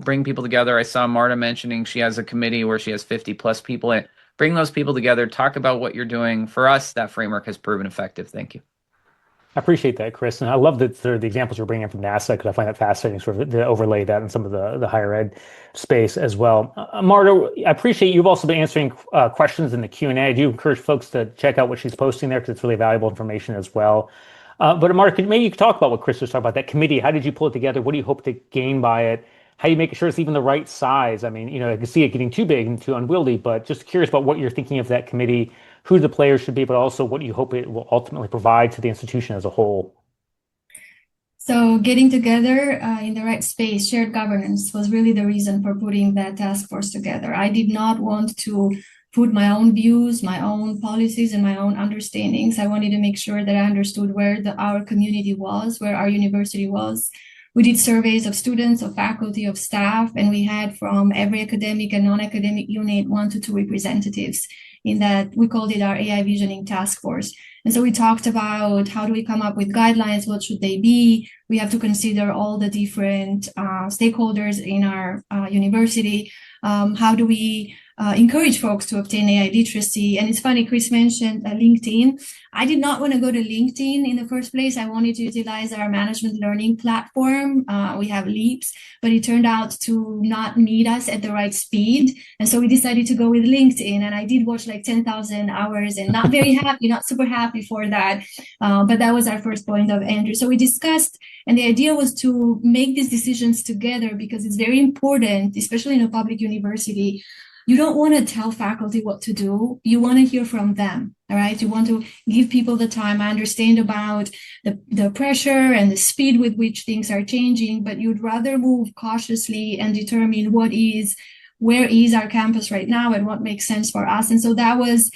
bring people together. I saw Marta mentioning she has a committee where she has 50 plus people in. Bring those people together, talk about what you're doing. For us, that framework has proven effective. Thank you. I appreciate that, Chris. And I love that the examples you're bringing from NASA because I find that fascinating, sort of to overlay that in some of the higher ed space as well. Marta, I appreciate you've also been answering questions in the Q&A. I do encourage folks to check out what she's posting there because it's really valuable information as well. But Marta, maybe you could talk about what Chris was talking about, that committee. How did you pull it together? What do you hope to gain by it? How do you make sure it's even the right size? I mean, I can see it getting too big and too unwieldy, but just curious about what you're thinking of that committee, who the players should be, but also what you hope it will ultimately provide to the institution as a whole. So getting together in the right space, shared governance was really the reason for putting that task force together. I did not want to put my own views, my own policies, and my own understandings. I wanted to make sure that I understood where our community was, where our university was. We did surveys of students, of faculty, of staff, and we had from every academic and non-academic unit 1 to 2 representatives in that. We called it our AI Visioning Task Force. And so we talked about how do we come up with guidelines, what should they be? We have to consider all the different stakeholders in our university. How do we encourage folks to obtain AI literacy? And it's funny, Chris mentioned LinkedIn. I did not want to go to LinkedIn in the first place. I wanted to utilize our management learning platform. We have Leaps, but it turned out to not meet us at the right speed. And so we decided to go with LinkedIn. And I did watch like 10,000 hours and not very happy, not super happy for that. But that was our first point of entry. So we discussed, and the idea was to make these decisions together because it's very important, especially in a public university. You don't want to tell faculty what to do. You want to hear from them, all right? You want to give people the time. I understand about the pressure and the speed with which things are changing, but you'd rather move cautiously and determine where is our campus right now and what makes sense for us. And so that was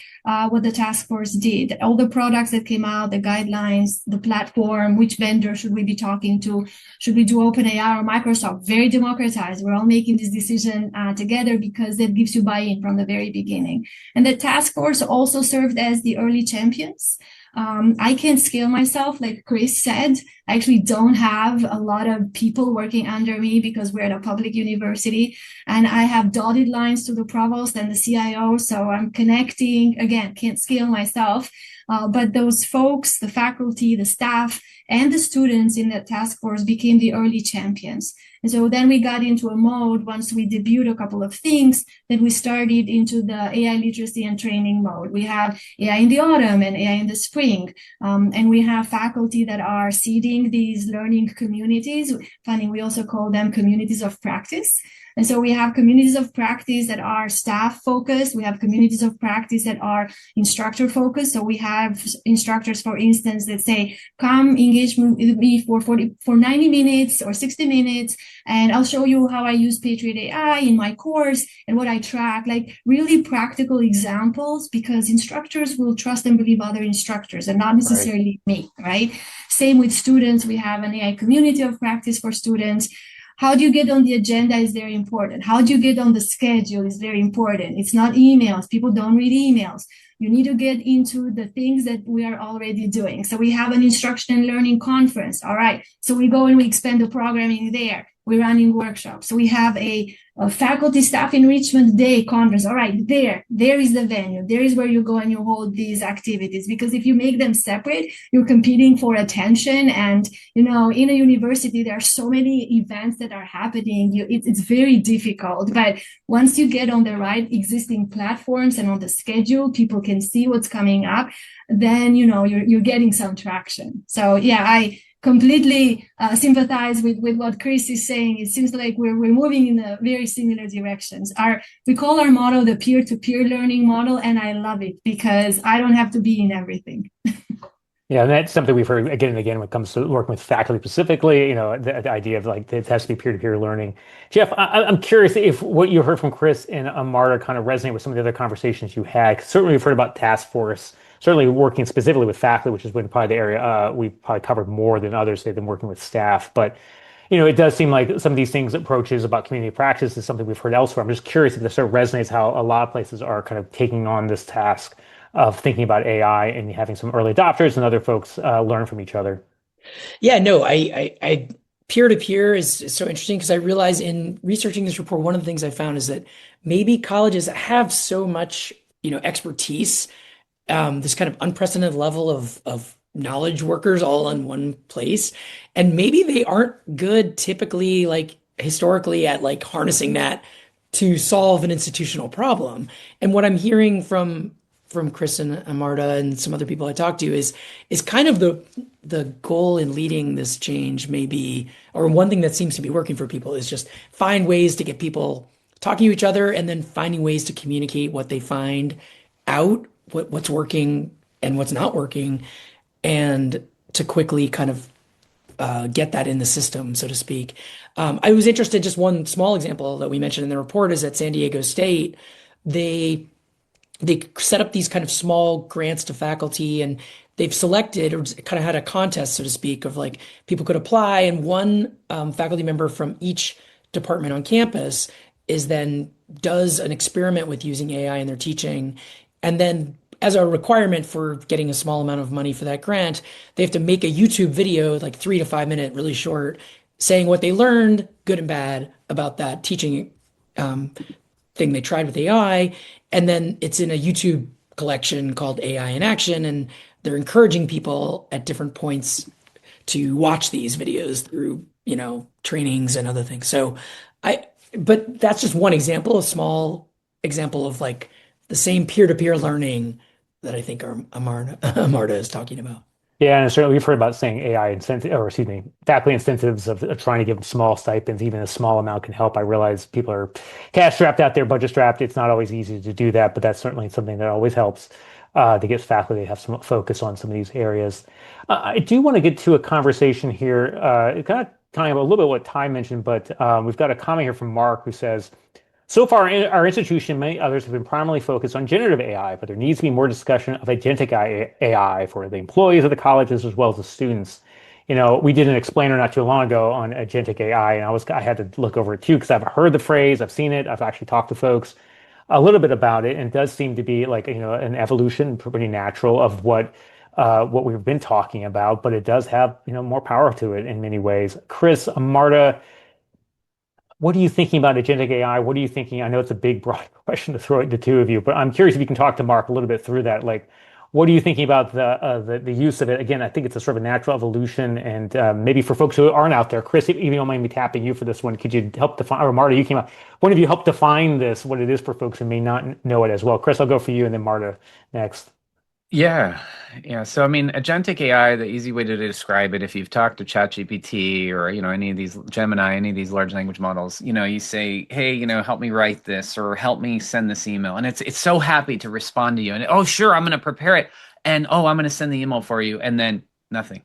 what the task force did. All the products that came out, the guidelines, the platform, which vendor should we be talking to? Should we do OpenAI or Microsoft? Very democratized. We're all making this decision together because that gives you buy-in from the very beginning. And the task force also served as the early champions. I can't scale myself, like Chris said. I actually don't have a lot of people working under me because we're at a public university, and I have dotted lines to the provost and the CIO. So I'm connecting, again, can't scale myself. But those folks, the faculty, the staff, and the students in that task force became the early champions. And so then we got into a mode once we debuted a couple of things, then we started into the AI literacy and training mode. We have AI in the autumn and AI in the spring. And we have faculty that are seeding these learning communities. Funny, we also call them communities of practice. And so we have communities of practice that are staff focused. We have communities of practice that are instructor focused. So we have instructors, for instance, that say, come engage with me for 90 minutes or 60 minutes, and I'll show you how I use Patriot AI in my course and what I track, like really practical examples, because instructors will trust and believe other instructors and not necessarily me, right? Same with students. We have an AI community of practice for students. How do you get on the agenda is very important. How do you get on the schedule is very important. It's not emails. People don't read emails. You need to get into the things that we are already doing. So we have an instruction and learning conference. All right. So we go and we expand the programming there. We're running workshops. So we have a faculty staff enrichment day conference. All right, there is the venue. There is where you go and you hold these activities. Because if you make them separate, you're competing for attention. And, in a university, there are so many events that are happening. It's very difficult. But once you get on the right existing platforms and on the schedule, people can see what's coming up, then, you're getting some traction. So yeah, I completely sympathize with what Chris is saying. It seems like we're moving in a very similar directions. We call our model the peer-to-peer learning model, and I love it because I don't have to be in everything. Yeah, and that's something we've heard again and again when it comes to working with faculty specifically, the idea of like it has to be peer-to-peer learning. Jeff, I'm curious if what you heard from Chris and Marta kind of resonate with some of the other conversations you had. 'Cause certainly we've heard about task force, certainly working specifically with faculty, which has been probably the area we probably covered more than others. They've been working with staff. But, it does seem like some of these things, approaches about community practice is something we've heard elsewhere. I'm just curious if this sort of resonates how a lot of places are kind of taking on this task of thinking about AI and having some early adopters and other folks learn from each other. Yeah, no, I peer-to-peer is so interesting because I realize in researching this report, one of the things I found is that maybe colleges have so much, expertise, this kind of unprecedented level of knowledge workers all in one place, and maybe they aren't good typically, like historically, at like harnessing that to solve an institutional problem. And what I'm hearing from Chris and Marta and some other people I talked to is kind of the goal in leading this change maybe, or one thing that seems to be working for people is just find ways to get people talking to each other and then finding ways to communicate what they find out, what's working and what's not working, and to quickly kind of get that in the system, so to speak. I was interested, just one small example that we mentioned in the report is at San Diego State, they set up these kind of small grants to faculty, and they've selected or kind of had a contest, so to speak, of like people could apply, and one faculty member from each department on campus does an experiment with using AI in their teaching, and then as a requirement for getting a small amount of money for that grant, they have to make a YouTube video, like 3 to 5 minute, really short, saying what they learned, good and bad, about that teaching thing they tried with AI. And then it's in a YouTube collection called AI in Action, and they're encouraging people at different points to watch these videos through, trainings and other things. But that's just one example, a small example of like the same peer-to-peer learning that I think Amarta is talking about. Yeah, and certainly we've heard about saying AI incentive, or excuse me, faculty incentives of trying to give them small stipends, even a small amount can help. I realize people are cash strapped out there, budget strapped. It's not always easy to do that, but that's certainly something that always helps to get faculty to have some focus on some of these areas. I do want to get to a conversation here, kind of tying up a little bit what Ty mentioned, but we've got a comment here from Mark who says, so far, our institution and many others have been primarily focused on generative AI, but there needs to be more discussion of agentic AI for the employees of the colleges as well as the students. We did an explainer not too long ago on agentic AI, and I had to look over it too because I've heard the phrase, I've seen it, I've actually talked to folks a little bit about it, and it does seem to be like an evolution, pretty natural of what we've been talking about, but it does have more power to it in many ways. Chris, Marta, what are you thinking about agentic AI? What are you thinking? I know it's a big, broad question to throw at the two of you, but I'm curious if you can talk to Mark a little bit through that. Like, What are you thinking about the use of it? Again, I think it's a sort of a natural evolution, and maybe for folks who aren't out there, Chris, if you don't mind me tapping you for this one, could you help define, or Marta, you came up, one of you help define this, what it is for folks who may not know it as well. Chris, I'll go for you, and then Marta next. Yeah, yeah. So I mean, agentic AI, the easy way to describe it, if you've talked to ChatGPT or any of these Gemini, any of these large language models, you say, hey, help me write this or help me send this email, and it's so happy to respond to you, and oh, sure, I'm going to prepare it, and oh, I'm going to send the email for you, and then nothing.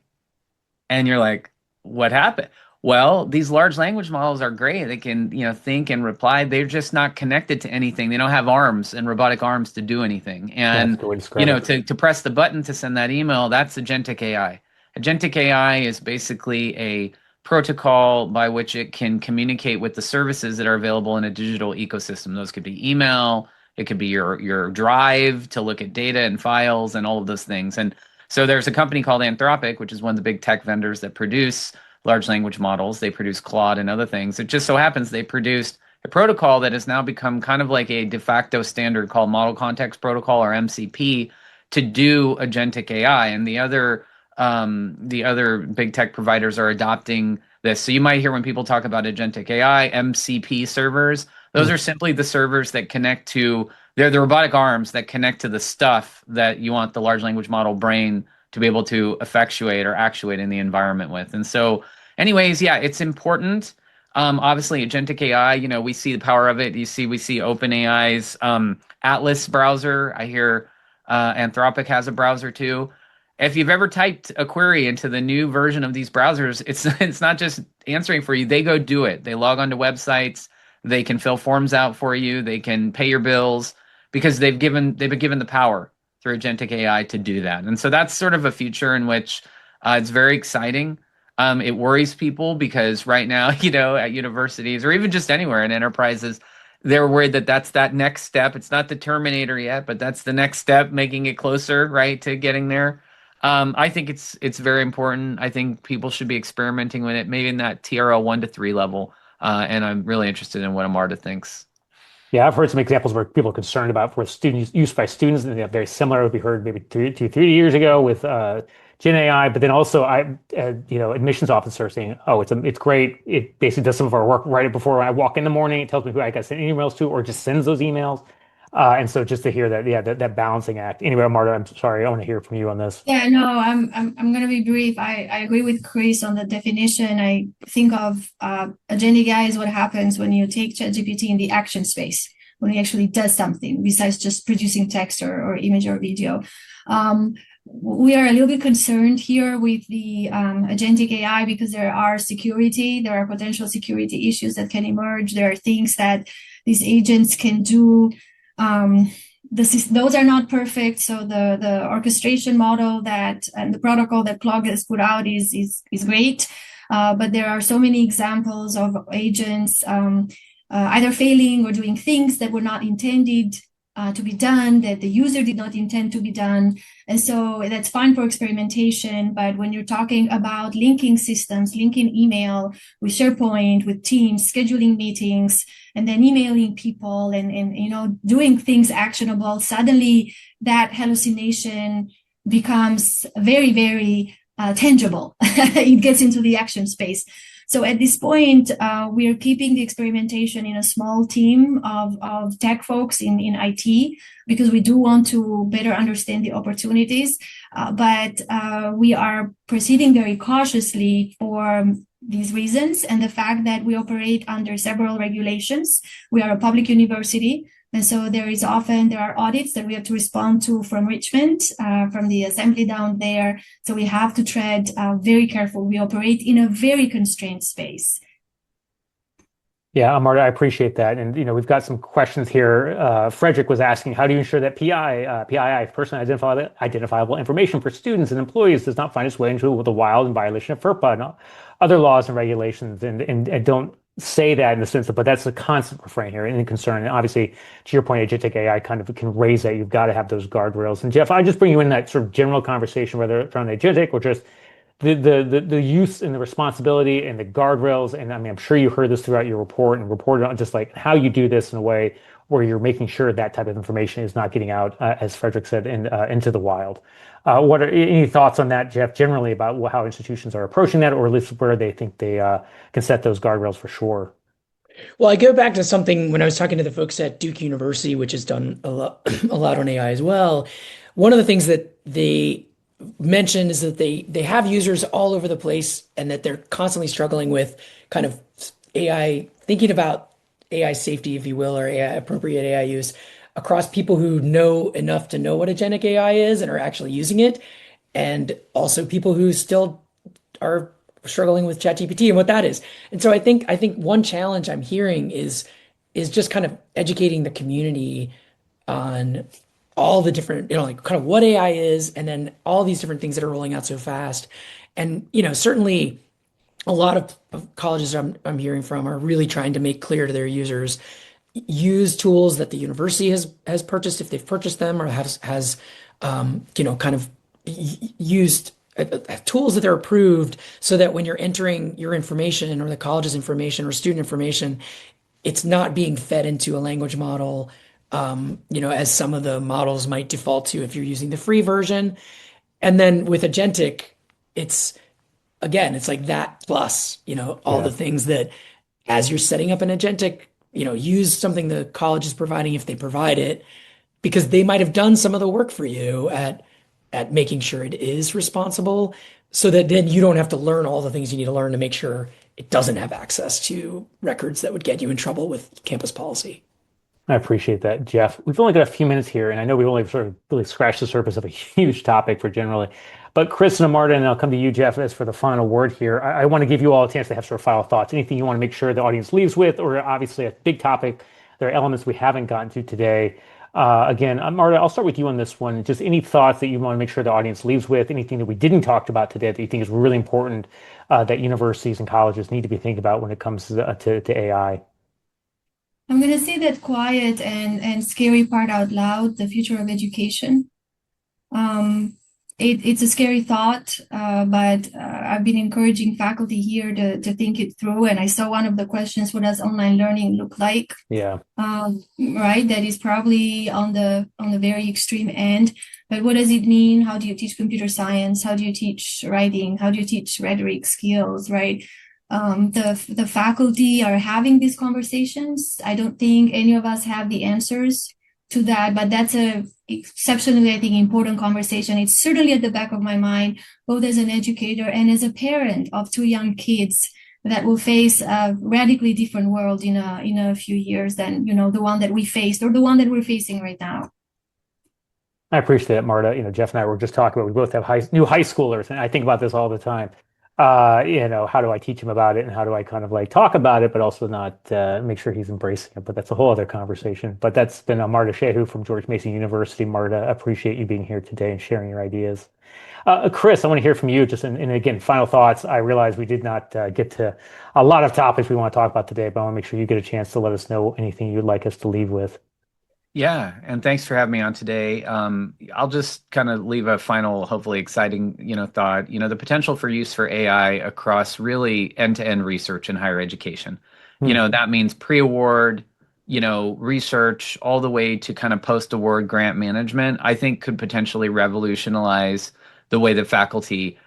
And you're like, what happened? Well, these large language models are great. They can, think and reply. They're just not connected to anything. They don't have arms and robotic arms to do anything. That's a And, good way to describe it. to press the button to send that email, that's agentic AI. Agentic AI is basically a protocol by which it can communicate with the services that are available in a digital ecosystem. Those could be email, it could be your drive to look at data and files and all of those things. And so there's a company called Anthropic, which is one of the big tech vendors that produce large language models. They produce Claude and other things. It just so happens they produced a protocol that has now become kind of like a de facto standard called Model Context Protocol, or MCP, to do agentic AI. And the other big tech providers are adopting this. So you might hear when people talk about agentic AI, MCP servers. Those are simply the servers that connect to, they're the robotic arms that connect to the stuff that you want the large language model brain to be able to effectuate or actuate in the environment with. And so anyways, yeah, it's important. Obviously, agentic AI, we see the power of it. We see OpenAI's Atlas browser. I hear Anthropic has a browser too. If you've ever typed a query into the new version of these browsers, it's not just answering for you. They go do it. They log onto websites. They can fill forms out for you. They can pay your bills because they've been given the power through agentic AI to do that. And so that's sort of a future in which it's very exciting. It worries people because right now, at universities or even just anywhere in enterprises, they're worried that that's that next step. It's not the Terminator yet, but that's the next step, making it closer, right, to getting there. I think it's very important. I think people should be experimenting with it, maybe in that TRL 1 to 3 level. And I'm really interested in what Amarta thinks. Yeah, I've heard some examples where people are concerned about for students use by students, and they're very similar. We heard maybe 3 years ago with Gen AI, but then also admissions officer saying, "Oh, it's great. It basically does some of our work right before I walk in the morning. It tells me who I got to send emails to, or just sends those emails." And so just to hear that, yeah, that balancing act. Anyway, Marta, I'm sorry, I want to hear from you on this. Yeah, no, I'm gonna be brief. I agree with Chris on the definition. I think of agentic AI is what happens when you take ChatGPT in the action space, when it actually does something besides just producing text or image or video. We are a little bit concerned here with the agentic AI because there are potential security issues that can emerge. There are things that these agents can do. Those are not perfect. So the orchestration model and the protocol that Claude has put out is great. But there are so many examples of agents either failing or doing things that were not intended to be done, that the user did not intend to be done. And so that's fine for experimentation. But when you're talking about linking systems, linking email with SharePoint, with Teams, scheduling meetings, and then emailing people and doing things actionable, suddenly that hallucination becomes very, very tangible. It gets into the action space. So at this point, we are keeping the experimentation in a small team of tech folks in IT because we do want to better understand the opportunities. But we are proceeding very cautiously for these reasons and the fact that we operate under several regulations. We are a public university. And so there are audits that we have to respond to from Richmond, from the assembly down there. So we have to tread very careful. We operate in a very constrained space. Yeah, Marta, I appreciate that. And, we've got some questions here. Frederick was asking, how do you ensure that PII, personally identifiable information for students and employees, does not find its way into the wild in violation of FERPA and other laws and regulations? And don't say that in the sense but that's a constant refrain here and concern. And obviously, to your point, agentic AI kind of can raise that. You've got to have those guardrails. And Jeff, I just bring you in that sort of general conversation, whether it's around agentic or just the use and the responsibility and the guardrails. And I mean, I'm sure you heard this throughout your report and reported on just like how you do this in a way where you're making sure that type of information is not getting out, as Frederick said, into the wild. What are any thoughts on that, Jeff, generally about how institutions are approaching that, or at least where they think they can set those guardrails for sure? Well, I go back to something when I was talking to the folks at Duke University, which has done a lot, a lot on AI as well. One of the things that they mentioned is that they have users all over the place and that they're constantly struggling with kind of AI, thinking about AI safety, if you will, or AI, appropriate AI use across people who know enough to know what agentic AI is and are actually using it, and also people who still are struggling with ChatGPT and what that is. And so I think one challenge I'm hearing is just kind of educating the community on all the different, like kind of what AI is, and then all these different things that are rolling out so fast. And, certainly a lot of colleges I'm hearing from are really trying to make clear to their users, use tools that the university has purchased if they've purchased them, or has kind of used tools that they're approved, so that when you're entering your information or the college's information or student information, it's not being fed into a language model, as some of the models might default to if you're using the free version. And then with agentic, it's again, it's like that plus, all Yeah. the things that as you're setting up an agentic, use something the college is providing if they provide it, because they might have done some of the work for you at making sure it is responsible, so that then you don't have to learn all the things you need to learn to make sure it doesn't have access to records that would get you in trouble with campus policy. I appreciate that, Jeff. We've only got a few minutes here, and I know we've only sort of really scratched the surface of a huge topic for generally. But Chris and Marta, and I'll come to you, Jeff, as for the final word here. I want to give you all a chance to have sort of final thoughts. Anything you want to make sure the audience leaves with, or obviously a big topic. There are elements we haven't gotten to today. Again, Marta, I'll start with you on this one. Just any thoughts that you want to make sure the audience leaves with, anything that we didn't talk about today that you think is really important that universities and colleges need to be thinking about when it comes to AI. I'm going to say that quiet and scary part out loud, the future of education. It's a scary thought, but I've been encouraging faculty here to think it through. And I saw one of the questions, what does online learning look like? Yeah. Right, that is probably on the very extreme end. But what does it mean? How do you teach computer science? How do you teach writing? How do you teach rhetoric skills, right? The faculty are having these conversations. I don't think any of us have the answers to that, but that's a exceptionally, I think, important conversation. It's certainly at the back of my mind, both as an educator and as a parent of two young kids that will face a radically different world in a few years than the one that we faced or the one that we're facing right now. I appreciate it, Marta. Jeff and I were just talking about, we both have new high schoolers, and I think about this all the time. How do I teach him about it, and how do I kind of like talk about it, but also not make sure he's embracing it? But that's a whole other conversation. But that's been Marta Shehu from George Mason University. Marta, appreciate you being here today and sharing your ideas. Chris, I want to hear from you. Just and again, final thoughts. I realize we did not get to a lot of topics we want to talk about today, but I want to make sure you get a chance to let us know anything you'd like us to leave with. Yeah, and thanks for having me on today. I'll just kind of leave a final, hopefully exciting, thought. The potential for use for AI across really end-to-end research in higher education. That means pre-award, research, all the way to kind of post-award grant management. I think could potentially revolutionize the way that faculty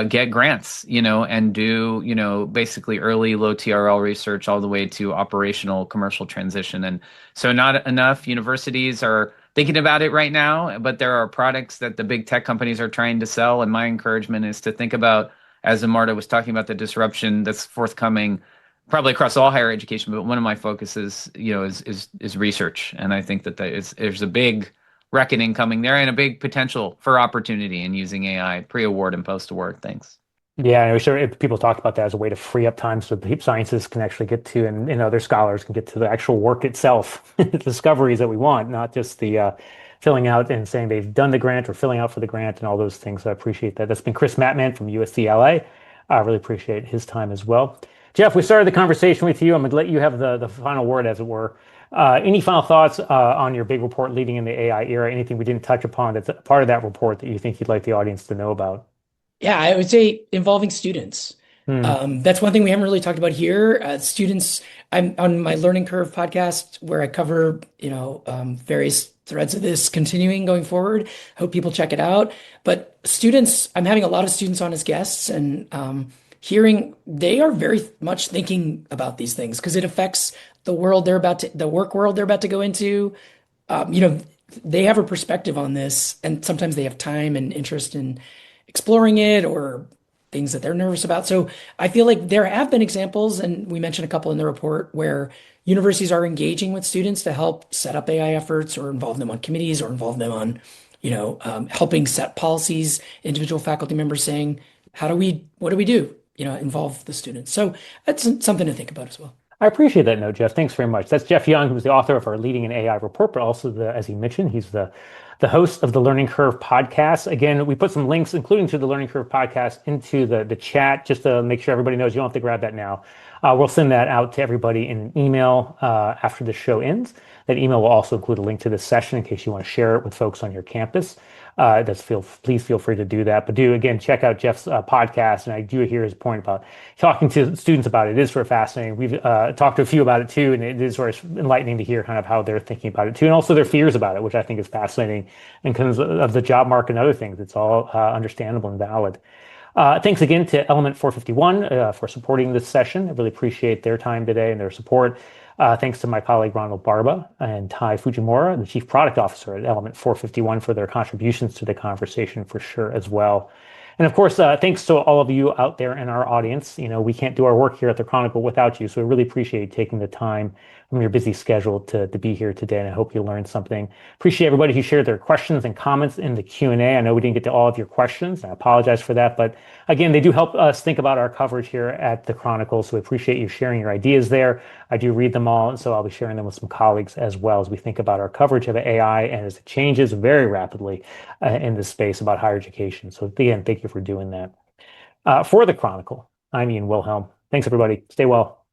get grants, and do, basically early low TRL research all the way to operational commercial transition. And so not enough universities are thinking about it right now, but there are products that the big tech companies are trying to sell. And my encouragement is to think about, as Marta was talking about, the disruption that's forthcoming probably across all higher education, but one of my focuses, is research. And I think that there's a big reckoning coming there and a big potential for opportunity in using AI pre-award and post-award things. Yeah, I'm sure people talk about that as a way to free up time so the scientists can actually get to, and other scholars can get to the actual work itself, the discoveries that we want, not just the filling out and saying they've done the grant or filling out for the grant and all those things. So I appreciate that. That's been Chris Mattman from USC/LA. I really appreciate his time as well. Jeff, we started the conversation with you. I'm going to let you have the final word, as it were. Any final thoughts on your big report leading in the AI era? Anything we didn't touch upon that's part of that report that you think you'd like the audience to know about? Yeah, I would say involving students. That's one thing we haven't really talked about here. Students, I'm on my Learning Curve podcast where I cover, various threads of this continuing going forward. Hope people check it out. But students, I'm having a lot of students on as guests and hearing they are very much thinking about these things because it affects the work world they're about to go into. Um, you know, they have a perspective on this, and sometimes they have time and interest in exploring it or things that they're nervous about. So I feel like there have been examples, and we mentioned a couple in the report, where universities are engaging with students to help set up AI efforts or involve them on committees or involve them on, helping set policies, individual faculty members saying, what do we do? Involve the students. So that's something to think about as well. I appreciate that note, Jeff. Thanks very much. That's Jeff Young, who's the author of our Leading in AI report, but also as he mentioned, he's the host of the Learning Curve podcast. Again, we put some links, including to the Learning Curve podcast, into the chat just to make sure everybody knows. You don't have to grab that now. We'll send that out to everybody in an email after the show ends. That email will also include a link to this session in case you want to share it with folks on your campus. Please feel free to do that. But again, check out Jeff's podcast. And I do hear his point about talking to students about it. It is sort of fascinating. We've talked to a few about it too, and it is sort of enlightening to hear kind of how they're thinking about it too, and also their fears about it, which I think is fascinating. And because of the job market and other things, it's all understandable and valid. Thanks again to Element 451 for supporting this session. I really appreciate their time today and their support. Thanks to my colleague Ronald Barba and Tai Fujimura, the Chief Product Officer at Element 451, for their contributions to the conversation for sure as well. And of course, thanks to all of you out there in our audience. We can't do our work here at the Chronicle without you, so we really appreciate you taking the time from your busy schedule to be here today, and I hope you learned something. Appreciate everybody who shared their questions and comments in the Q&A. I know we didn't get to all of your questions. I apologize for that, but again, they do help us think about our coverage here at the Chronicle, so we appreciate you sharing your ideas there. I do read them all, and so I'll be sharing them with some colleagues as well as we think about our coverage of AI and as it changes very rapidly in this space about higher education. So again, thank you for doing that. For the Chronicle, I'm Ian Wilhelm. Thanks, everybody. Stay well.